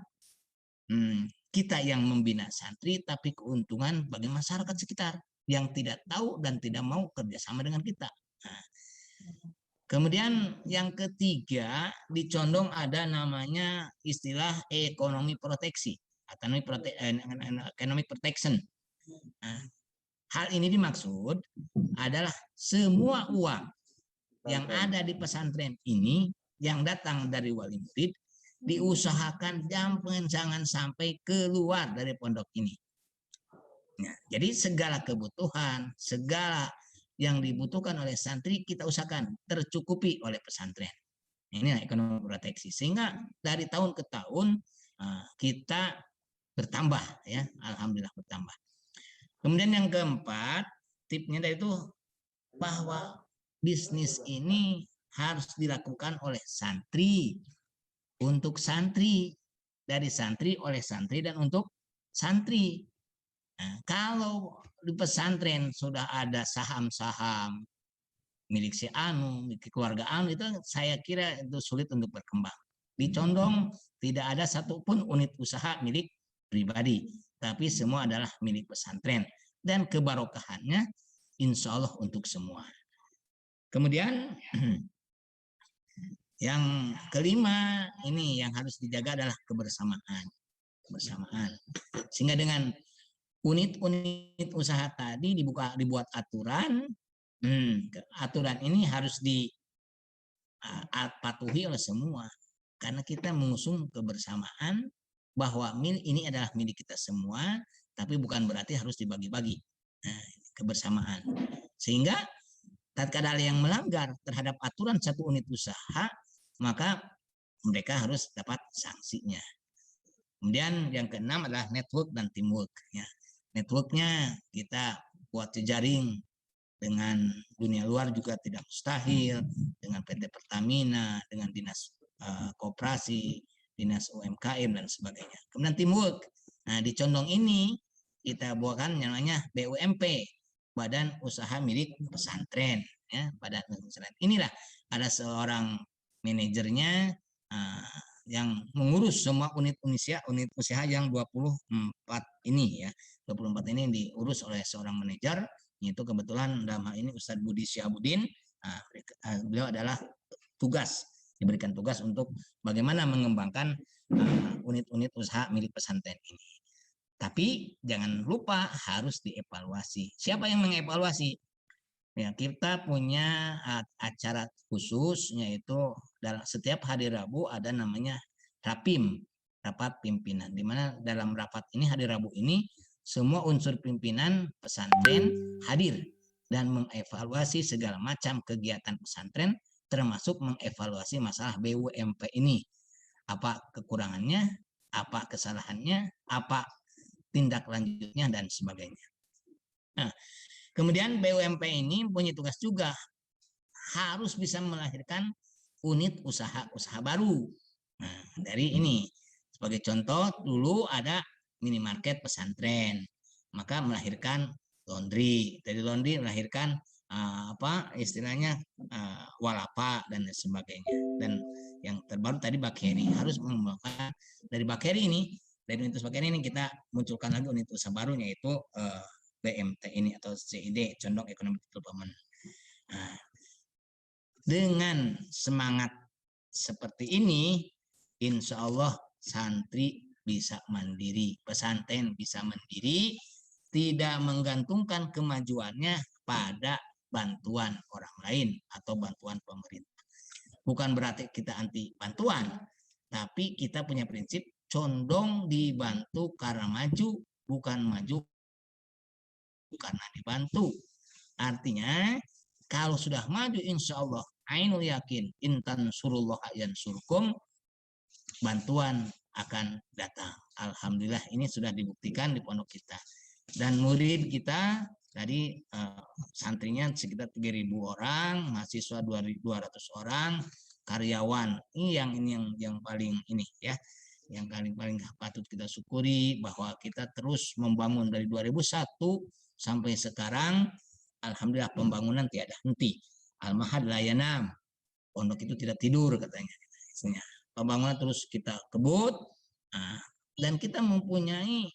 kita yang membina santri tapi keuntungan bagi masyarakat sekitar yang tidak tahu dan tidak mau kerjasama dengan kita. Nah, kemudian yang ketiga, di Condong ada namanya istilah ekonomi proteksi. economic protection. Nah, hal ini dimaksud adalah semua uang yang ada di pesantren ini yang datang dari wali murid diusahakan jangan sampai keluar dari pondok ini. Nah, jadi segala kebutuhan, segala yang dibutuhkan oleh santri kita usahakan tercukupi oleh pesantren. Ini ekonomi proteksi, sehingga dari tahun ke tahun kita bertambah, ya, alhamdulillah bertambah. Kemudian yang keempat, tipsnya itu bahwa bisnis ini harus dilakukan oleh santri, untuk santri, dari santri oleh santri dan untuk santri. Nah, kalau di pesantren sudah ada saham-saham milik si Anu, milik keluarga Anu, itu saya kira itu sulit untuk berkembang. Di Condong tidak ada satupun unit usaha milik pribadi, tapi semua adalah milik pesantren. Dan kebarokahannya insya Allah untuk semua. Kemudian yang kelima ini yang harus dijaga adalah kebersamaan. Sehingga dengan unit-unit usaha tadi dibuat aturan. Aturan ini harus dipatuhi oleh semua, karena kita mengusung kebersamaan bahwa ini adalah milik kita semua, tapi bukan berarti harus dibagi-bagi. Kebersamaan, sehingga tatkala ada yang melanggar terhadap aturan satu unit usaha, maka mereka harus dapat sanksinya. Kemudian yang keenam adalah network dan teamwork. Ya. Networknya kita buat jejaring dengan dunia luar juga tidak mustahil, dengan PT Pertamina, dengan dinas koperasi, dinas UMKM dan sebagainya. Kemudian teamwork. Nah, di Condong ini kita buatkan yang namanya BUMP, Badan Usaha Milik Pesantren, ya, Badan Pesantren. Inilah ada seorang manajernya yang mengurus semua unit usaha yang 24 ini, ya. 24 ini diurus oleh seorang manajer, yaitu kebetulan dalam hal ini Ustadz Budi Syihabuddin. Beliau adalah diberikan tugas untuk bagaimana mengembangkan unit-unit usaha milik pesantren ini. Tapi jangan lupa harus dievaluasi. Siapa yang mengevaluasi? Ya, kita punya acara khusus, yaitu dalam setiap hari Rabu ada namanya Rapim, rapat pimpinan, di mana dalam rapat ini hari Rabu ini semua unsur pimpinan pesantren hadir dan mengevaluasi segala macam kegiatan pesantren, termasuk mengevaluasi masalah BUMP ini. Apa kekurangannya, apa kesalahannya, apa tindak lanjutnya, dan sebagainya. Nah, kemudian BUMP ini punya tugas juga, harus bisa melahirkan unit usaha baru. Nah, dari ini, sebagai contoh, dulu ada minimarket pesantren, maka melahirkan laundry. Dari laundry melahirkan istilahnya walapa dan sebagainya. Dan yang terbaru tadi Bakheri, harus mengembangkan dari Bakheri ini, dari unit usaha Bakheri ini kita munculkan lagi unit usaha baru, yaitu BMT ini atau CID, Condong Economic Development. Nah, dengan semangat seperti ini, insya Allah santri bisa mandiri, pesantren bisa mandiri, tidak menggantungkan kemajuannya pada bantuan orang lain atau bantuan pemerintah. Bukan berarti kita anti bantuan, tapi kita punya prinsip condong dibantu karena maju, bukan maju karena dibantu. Artinya kalau sudah maju, insya Allah ainul yakin intan surullah yansurkum, bantuan akan datang. Alhamdulillah ini sudah dibuktikan di pondok kita. Dan murid kita tadi santrinya sekitar 3.000 orang, mahasiswa 2.200 orang, karyawan. Ini yang paling ini, ya. Yang paling patut kita syukuri, bahwa kita terus membangun dari 2001 sampai sekarang. Alhamdulillah pembangunan tiada henti. Al-Mahad la yanam. Pondok itu tidak tidur katanya. Pembangunan terus kita kebut, dan kita mempunyai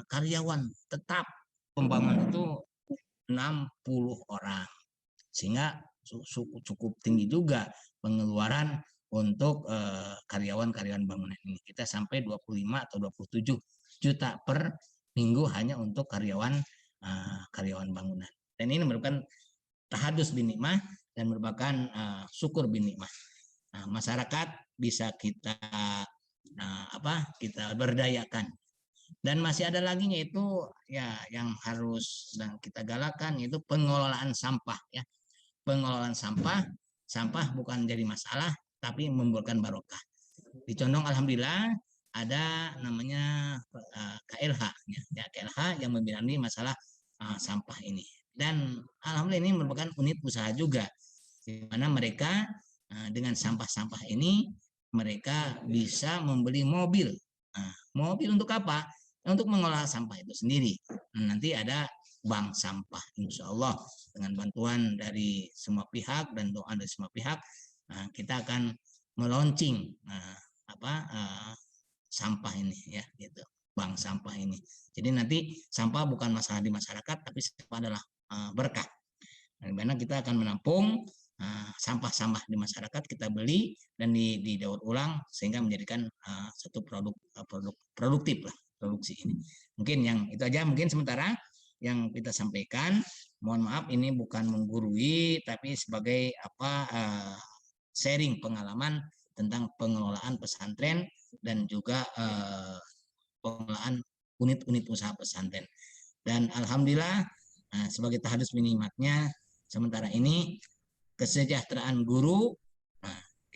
karyawan tetap pembangunan itu 60 orang, sehingga cukup tinggi juga pengeluaran untuk karyawan bangunan ini. Kita sampai 25 atau 27 juta per minggu hanya untuk karyawan bangunan. Dan ini merupakan tahadus bin nikmah dan merupakan syukur bin nikmah. Nah, masyarakat bisa kita kita berdayakan. Dan masih ada lagi yaitu ya yang harus kita galakan, yaitu pengelolaan sampah ya. Pengelolaan sampah bukan jadi masalah tapi membuahkan barokah. Di Condong alhamdulillah ada namanya KLH ya, KLH yang membidangi masalah sampah ini. Dan alhamdulillah ini merupakan unit usaha juga di mana mereka dengan sampah-sampah ini mereka bisa membeli mobil. Mobil untuk apa? Untuk mengolah sampah itu sendiri. Nanti ada bank sampah, insya Allah dengan bantuan dari semua pihak dan doa dari semua pihak, kita akan meluncing sampah ini ya, gitu, bank sampah ini. Jadi nanti sampah bukan masalah di masyarakat, tapi sampah adalah berkah. Di mana kita akan menampung sampah-sampah di masyarakat, kita beli dan didaur ulang sehingga menjadikan satu produk produktif lah produksi ini. Mungkin yang itu aja mungkin sementara yang kita sampaikan. Mohon maaf ini bukan menggurui tapi sebagai sharing pengalaman tentang pengelolaan pesantren dan juga pengelolaan unit-unit usaha pesantren. Dan alhamdulillah sebagai tahadus minimatnya sementara ini kesejahteraan guru,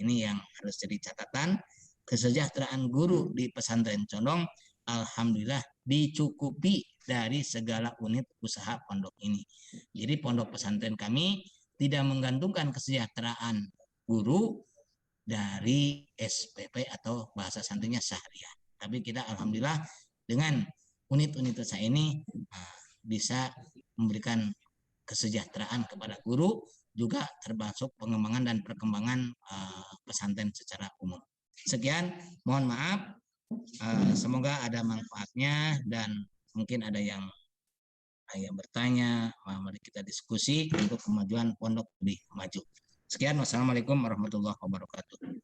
ini yang harus jadi catatan, kesejahteraan guru di pesantren Condong alhamdulillah dicukupi dari segala unit usaha pondok ini. Jadi pondok pesantren kami tidak menggantungkan kesejahteraan guru dari SPP atau bahasa santrinya Syahriah. Tapi kita alhamdulillah dengan unit-unit usaha ini bisa memberikan kesejahteraan kepada guru, juga termasuk pengembangan dan perkembangan pesantren secara umum. Sekian, mohon maaf. Semoga ada manfaatnya dan mungkin ada yang bertanya, mari kita diskusi untuk kemajuan pondok lebih maju. Sekian, wassalamualaikum warahmatullahi wabarakatuh.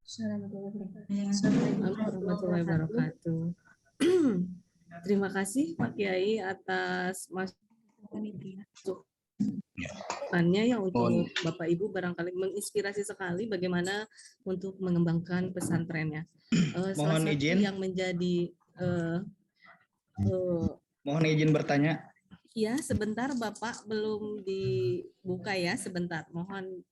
Assalamualaikum warahmatullahi wabarakatuh. Terima kasih Pak Kiai atas masukannya yang untuk Bapak Ibu barangkali menginspirasi sekali bagaimana untuk mengembangkan pesantrennya. Mohon izin yang menjadi mohon izin bertanya. Ya, sebentar Bapak, belum dibuka ya, sebentar. Mohon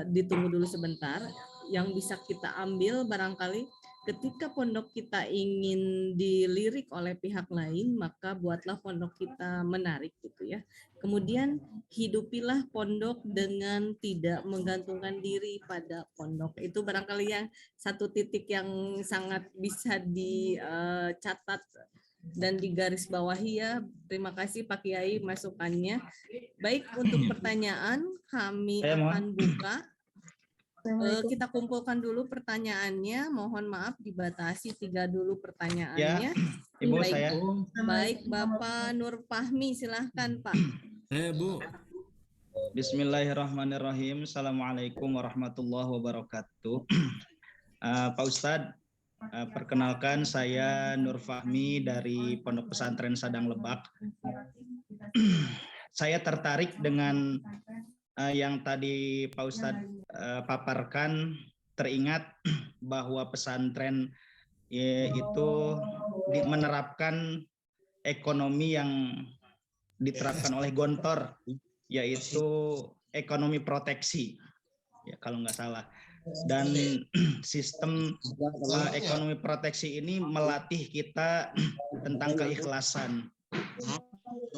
ditunggu dulu sebentar. Yang bisa kita ambil barangkali ketika pondok kita ingin dilirik oleh pihak lain, maka buatlah pondok kita menarik gitu ya. Kemudian hidupilah pondok dengan tidak menggantungkan diri pada pondok. Itu barangkali yang satu titik yang sangat bisa dicatat dan digarisbawahi ya. Terima kasih Pak Kiai masukannya. Baik, untuk pertanyaan kami akan buka. Kita kumpulkan dulu pertanyaannya. Mohon maaf dibatasi 3 dulu pertanyaannya. Ya, Ibu baik, saya. Baik, Bapak Nur Fahmi, silahkan Pak. Bu. Bismillahirrahmanirrahim. Assalamualaikum warahmatullahi wabarakatuh. Pak Ustadz, perkenalkan saya Nur Fahmi dari Pondok Pesantren Sadang Lebak. Saya tertarik dengan yang tadi Pak Ustadz paparkan, teringat bahwa pesantren itu menerapkan ekonomi yang diterapkan oleh Gontor, yaitu ekonomi proteksi, ya kalau nggak salah. Dan sistem ekonomi proteksi ini melatih kita tentang keikhlasan.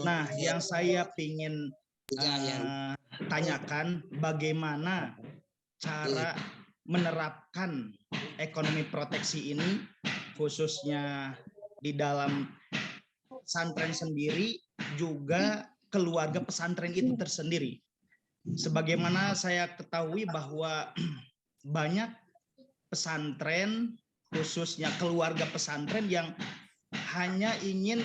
Nah, yang saya ingin tanyakan, bagaimana cara menerapkan ekonomi proteksi ini khususnya di dalam pesantren sendiri, juga keluarga pesantren itu tersendiri. Sebagaimana saya ketahui bahwa banyak pesantren, khususnya keluarga pesantren yang hanya ingin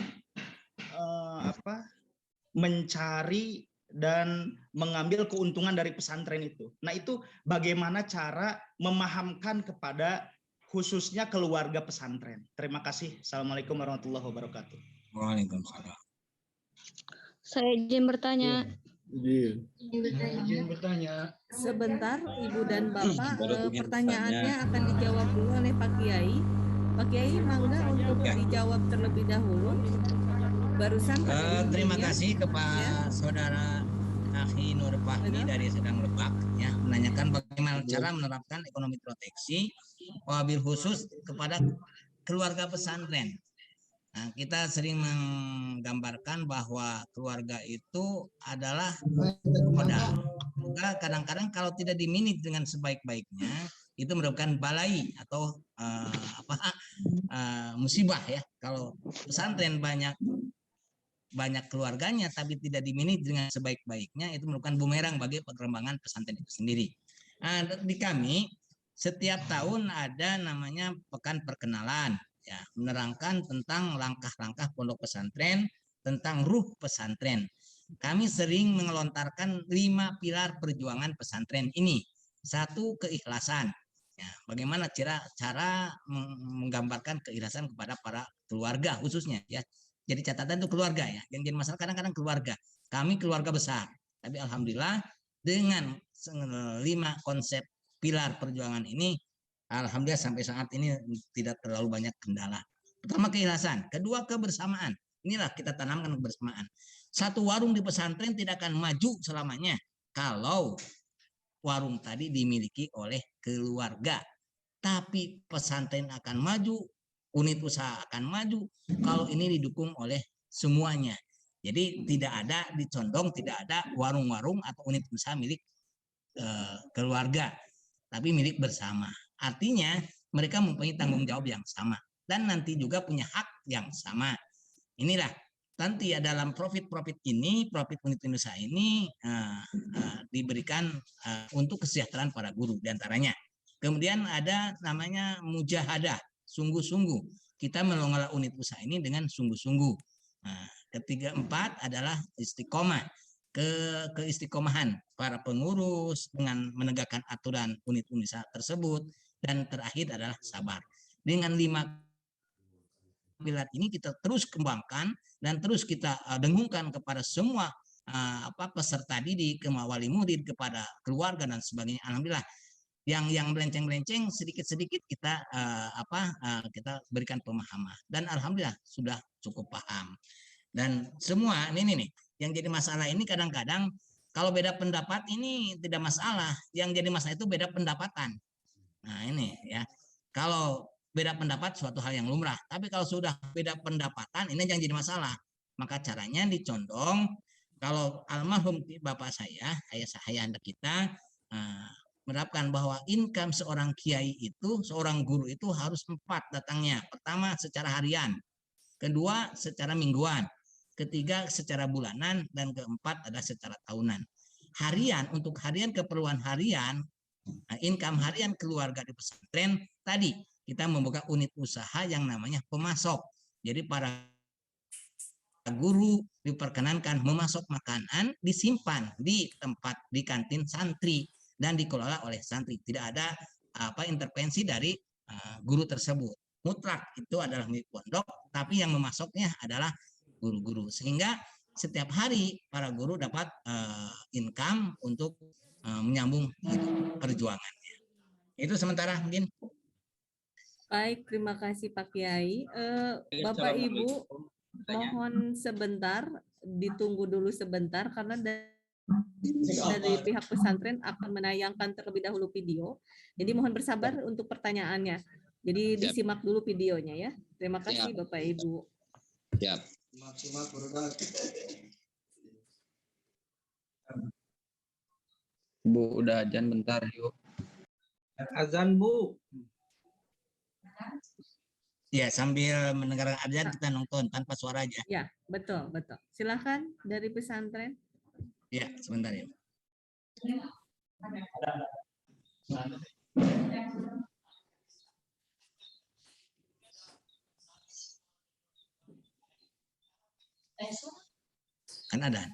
mencari dan mengambil keuntungan dari pesantren itu. Nah, itu bagaimana cara memahamkan kepada khususnya keluarga pesantren. Terima kasih. Assalamualaikum warahmatullahi wabarakatuh. Waalaikumsalam. Saya izin bertanya. Izin bertanya. Sebentar, Ibu dan Bapak, pertanyaannya akan dijawab dulu oleh Pak Kiai. Pak Kiai, mangga untuk dijawab terlebih dahulu. Barusan Terima kasih kepada Ya. saudara Akhi Nur Fahmi dari Sedang Lebak ya, menanyakan bagaimana cara menerapkan ekonomi proteksi wabil khusus kepada keluarga pesantren. Nah, kita sering menggambarkan bahwa keluarga itu adalah modal. Juga kadang-kadang kalau tidak dimanage dengan sebaik-baiknya, itu merupakan balai atau musibah ya. Kalau pesantren banyak keluarganya tapi tidak dimanage dengan sebaik-baiknya, itu merupakan bumerang bagi pengembangan pesantren itu sendiri. Nah, di kami setiap tahun ada namanya pekan perkenalan ya, menerangkan tentang langkah-langkah pondok pesantren, tentang ruh pesantren. Kami sering mengelontarkan 5 pilar perjuangan pesantren ini. 1, keikhlasan. Ya, bagaimana cara menggambarkan keikhlasan kepada para keluarga khususnya ya. Jadi catatan itu keluarga ya. Yang jadi masalah kadang-kadang keluarga. Kami keluarga besar. Tapi alhamdulillah dengan 5 konsep pilar perjuangan ini, alhamdulillah sampai saat ini tidak terlalu banyak kendala. Pertama keikhlasan, kedua kebersamaan. Inilah kita tanamkan kebersamaan. Satu warung di pesantren tidak akan maju selamanya kalau warung tadi dimiliki oleh keluarga. Tapi pesantren akan maju, unit usaha akan maju kalau ini didukung oleh semuanya. Jadi tidak ada dicondong, tidak ada warung-warung atau unit usaha milik keluarga, tapi milik bersama. Artinya mereka mempunyai tanggung jawab yang sama dan nanti juga punya hak yang sama. Inilah nanti ya dalam profit ini, profit unit usaha ini diberikan untuk kesejahteraan para guru diantaranya. Kemudian ada namanya mujahadah, sungguh-sungguh. Kita mengelola unit usaha ini dengan sungguh-sungguh. Nah, ketiga, 4 adalah istiqomah, keistiqomahan para pengurus dengan menegakkan aturan unit usaha tersebut, dan terakhir adalah sabar. Dengan 5 pilar ini kita terus kembangkan dan terus kita dengungkan kepada semua peserta didik, ke wali murid, kepada keluarga dan sebagainya. Alhamdulillah yang melenceng-melenceng sedikit-sedikit kita kita berikan pemahaman dan alhamdulillah sudah cukup paham. Dan semua ini nih yang jadi masalah ini kadang-kadang kalau beda pendapat ini tidak masalah, yang jadi masalah itu beda pendapatan. Nah ini ya, kalau beda pendapat suatu hal yang lumrah, tapi kalau sudah beda pendapatan ini yang jadi masalah. Maka caranya dicondong, kalau almarhum bapak saya, ayah anda kita menerapkan bahwa income seorang kiai itu, seorang guru itu harus 4 datangnya. Pertama secara harian, kedua secara mingguan, ketiga secara bulanan, dan keempat adalah secara tahunan. Harian, untuk harian keperluan harian, income harian keluarga di pesantren tadi kita membuka unit usaha yang namanya pemasok. Jadi para guru diperkenankan memasok makanan, disimpan di tempat di kantin santri dan dikelola oleh santri. Tidak ada intervensi dari guru tersebut. Mutlak itu adalah milik pondok, tapi yang memasoknya adalah guru-guru. Sehingga setiap hari para guru dapat income untuk menyambung perjuangannya. Itu sementara mungkin. Baik, terima kasih Pak Kiai. Bapak Ibu, mohon sebentar, ditunggu dulu sebentar karena dari pihak pesantren akan menayangkan terlebih dahulu video. Jadi mohon bersabar untuk pertanyaannya. Jadi disimak dulu videonya ya. Terima kasih Bapak Ibu. Siap. Bu, udah azan bentar yuk. Azan Bu. Ya, sambil mendengarkan azan kita nonton tanpa suara aja. Ya, betul. Silakan dari pesantren. Ya, sebentar ya. Kan ada.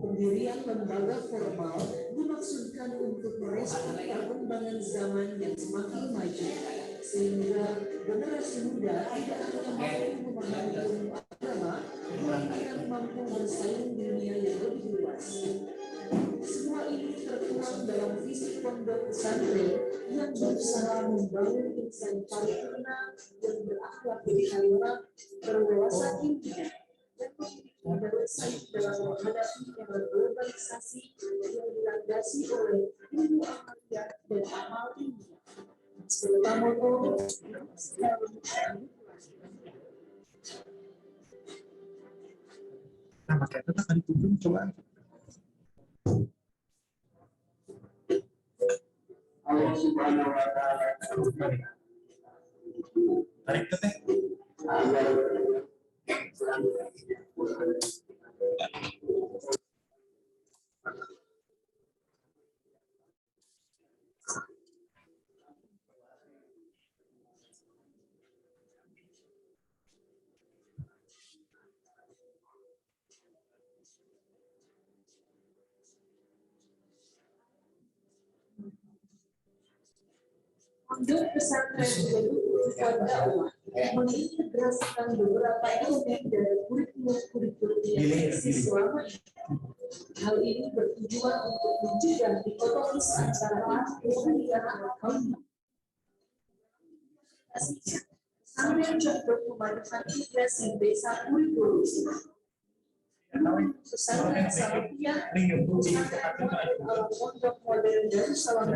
Pendirian lembaga formal dimaksudkan untuk merespon perkembangan zaman yang semakin maju, sehingga generasi muda tidak hanya mampu memahami ilmu agama, melainkan mampu bersaing di dunia yang lebih luas. Semua ini tertuang dalam visi pondok pesantren yang berusaha membangun insan paripurna yang berakhlak berkarimah, berwawasan ilmiah, dan bersaing dalam menghadapi era globalisasi yang dilandasi oleh ilmu amaliyah dan amal ilmiah. Terutama Nah, makanya itu tadi tunjuk coba. Allah Subhanahu wa taala tarik ke teh. Pondok pesantren Riyadul Dakwah mengintegrasikan beberapa elemen dari kurikulum yang eksis selama ini. Hal ini bertujuan untuk mencegah dikotomis antara kuliah dan kaum. Pesantren juga memadukan integrasi desa kurikulum. Pesantren Salafiyah, pondok modern Darussalam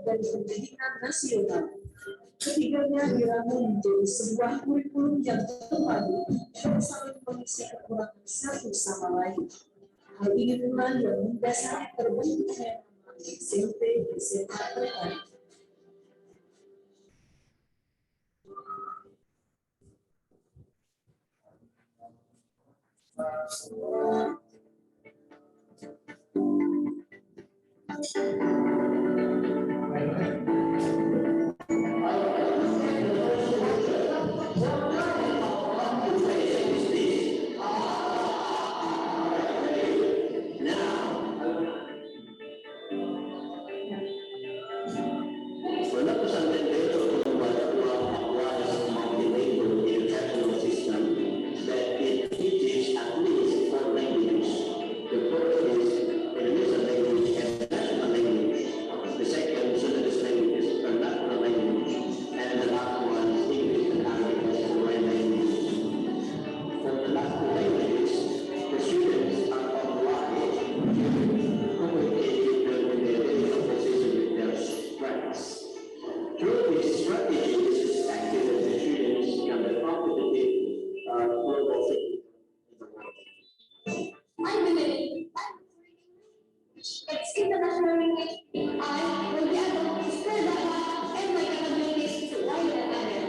dan pendidikan nasional. Ketiganya diramu menjadi sebuah kurikulum yang terpadu dan saling mengisi kekurangan satu sama lain. Hal ini pula yang mendasari terbentuknya SMP, SMA terpadu. The It's international week. I will be able to spread the love and my capabilities to wider area.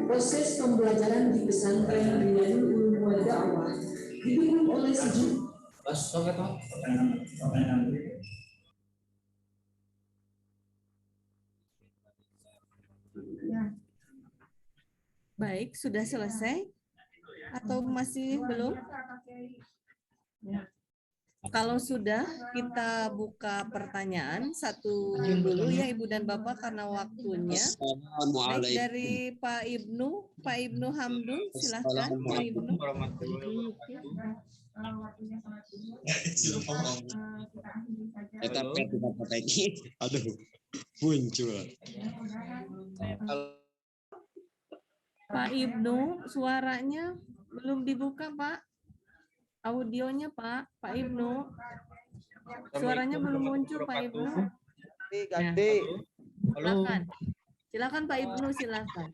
Proses pembelajaran di pesantren Riyadul Ulum wal Da'wah didukung oleh sejumlah Baik, sudah selesai atau masih belum? Kalau sudah, kita buka pertanyaan satu dulu ya Ibu dan Bapak karena waktunya. Baik, dari Pak Ibnu Hamdun, silahkan Pak Ibnu. Aduh, muncul. Pak Ibnu, suaranya belum dibuka, Pak. Audionya, Pak Ibnu. Suaranya belum muncul, Pak Ibnu. Ganti. Silakan. Silakan Pak Ibnu, silakan.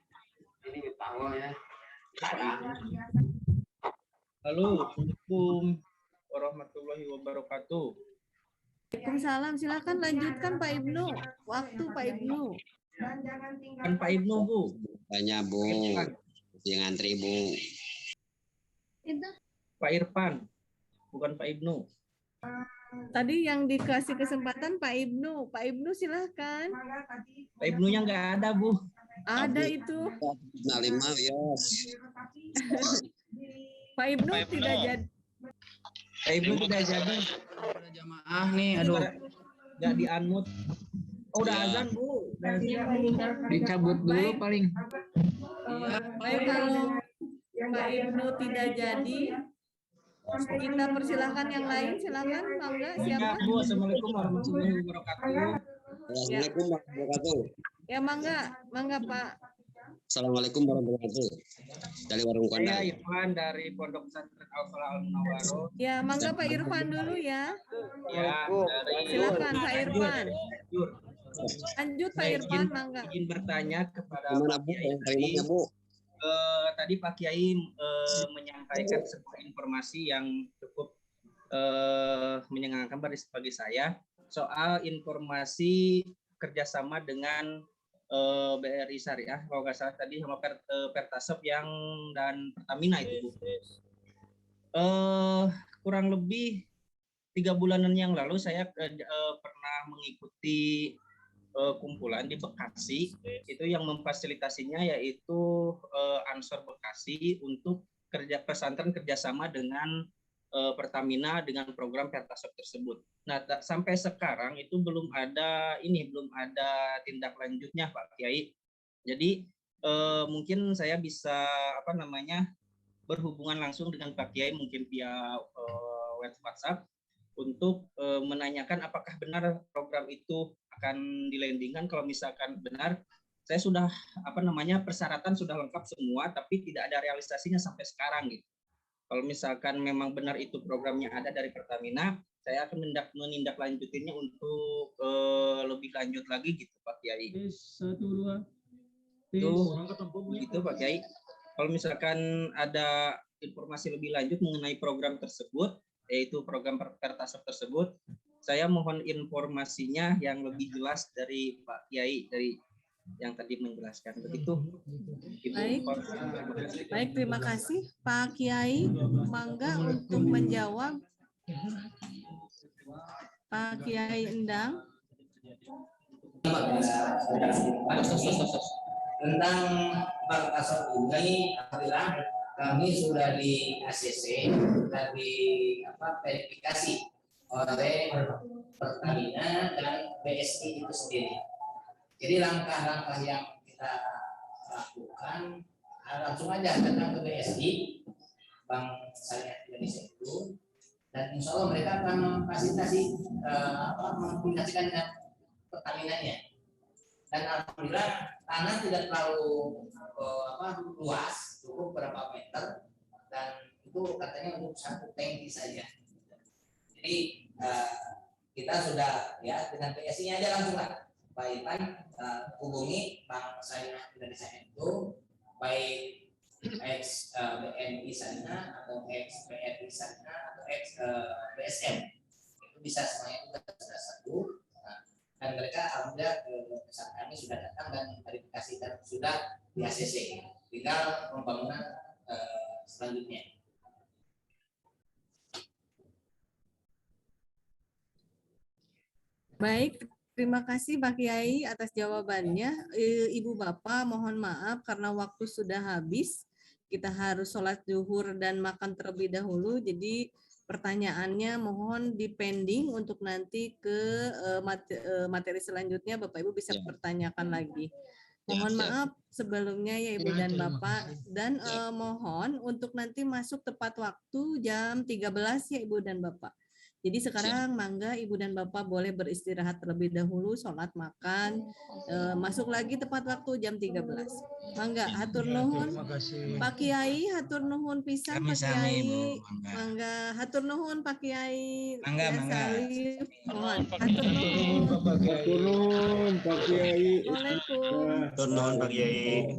Halo, Assalamualaikum warahmatullahi wabarakatuh. Waalaikumsalam, silakan lanjutkan Pak Ibnu. Waktu Pak Ibnu. Kan Pak Ibnu, Bu. Tanya, Bu. Yang ngantri, Bu. Pak Irfan, bukan Pak Ibnu. Tadi yang dikasih kesempatan Pak Ibnu. Pak Ibnu silahkan. Pak Ibnunya nggak ada, Bu. Ada itu. Nah, 5, yes. Pak Ibnu tidak jadi. Pak Ibnu tidak jadi. Jamaah nih, aduh. Nggak di-unmute. Oh, udah azan, Bu. Dicabut dulu paling. Baik, kalau Pak Ibnu tidak jadi, kita persilahkan yang lain. Silakan, Mangga, siapa? Bu, Assalamualaikum warahmatullahi wabarakatuh. Assalamualaikum warahmatullahi wabarakatuh. Ya, Mangga Pak. Assalamualaikum warahmatullahi wabarakatuh. Dari Warung Saya Kondang. Irfan dari Pondok Pesantren Al-Falah Al-Munawwaroh. Ya, Mangga Pak Irfan dulu ya. Ya, dari Silakan Pak Irfan. Lanjut Pak Irfan, Mangga. Izin bertanya kepada Gimana, Pak Bu? Kiai. Dari mana, Bu? Tadi Pak Kiai menyampaikan sebuah informasi yang cukup menyenangkan bagi saya soal informasi kerjasama dengan BRI Syariah, kalau nggak salah tadi sama Pertasop yang dan Pertamina itu, Bu. Kurang lebih 3 bulanan yang lalu saya pernah mengikuti kumpulan di Bekasi, itu yang memfasilitasinya yaitu Ansor Bekasi untuk pesantren kerjasama dengan Pertamina dengan program Pertasop tersebut. Nah, sampai sekarang itu belum ada tindak lanjutnya, Pak Kiai. Jadi mungkin saya bisa berhubungan langsung dengan Pak Kiai mungkin via WhatsApp untuk menanyakan apakah benar program itu akan dilandingkan. Kalau misalkan benar, saya sudah persyaratan sudah lengkap semua, tapi tidak ada realisasinya sampai sekarang gitu. Kalau misalkan memang benar itu programnya ada dari Pertamina, saya akan menindaklanjutinya untuk lebih lanjut lagi gitu Pak Kiai. Gitu Pak Kiai. Kalau misalkan ada informasi lebih lanjut mengenai program tersebut, yaitu program Pertasop tersebut, saya mohon informasinya yang lebih jelas dari Pak Kiai, dari yang tadi menjelaskan. Begitu. Baik, terima kasih Pak Kiai. Mangga untuk menjawab. Pak Kiai Endang. Tentang Parkasot ini, alhamdulillah kami sudah di ACC, sudah di verifikasi oleh Pertamina dan BSI itu sendiri. Jadi langkah-langkah yang kita lakukan langsung aja datang ke BSI, Bank Syariah Indonesia itu, dan insya Allah mereka akan memfasilitasi mengkomunikasikan dengan Pertamina-nya. Dan alhamdulillah tanah tidak terlalu luas, cukup berapa meter, dan itu katanya untuk satu tangki saja. Jadi kita sudah ya dengan PSI-nya aja langsung lah, Pak Ipan hubungi Bank Syariah Indonesia itu, baik ex BNI sana atau ex BRI sana atau ex BSM, itu bisa semuanya itu sudah satu. Dan mereka alhamdulillah saat kami sudah datang dan verifikasi dan sudah di ACC, tinggal pembangunan selanjutnya. Baik, terima kasih Pak Kiai atas jawabannya. Ibu Bapak mohon maaf karena waktu sudah habis. Kita harus sholat zuhur dan makan terlebih dahulu. Jadi pertanyaannya mohon dipending untuk nanti ke materi selanjutnya. Bapak Ibu bisa pertanyakan lagi. Mohon maaf sebelumnya ya Ibu dan Bapak, dan mohon untuk nanti masuk tepat waktu jam 13 ya Ibu dan Bapak. Jadi sekarang mangga Ibu dan Bapak boleh beristirahat terlebih dahulu, sholat, makan, masuk lagi tepat waktu jam 13. Mangga, hatur nuhun. Pak Kiai, hatur nuhun pisan Pak Kiai. Mangga, hatur nuhun Pak Kiai. Mangga. Mohon, hatur nuhun. Hatur nuhun Pak Kiai. Assalamualaikum. Hatur nuhun Pak Kiai.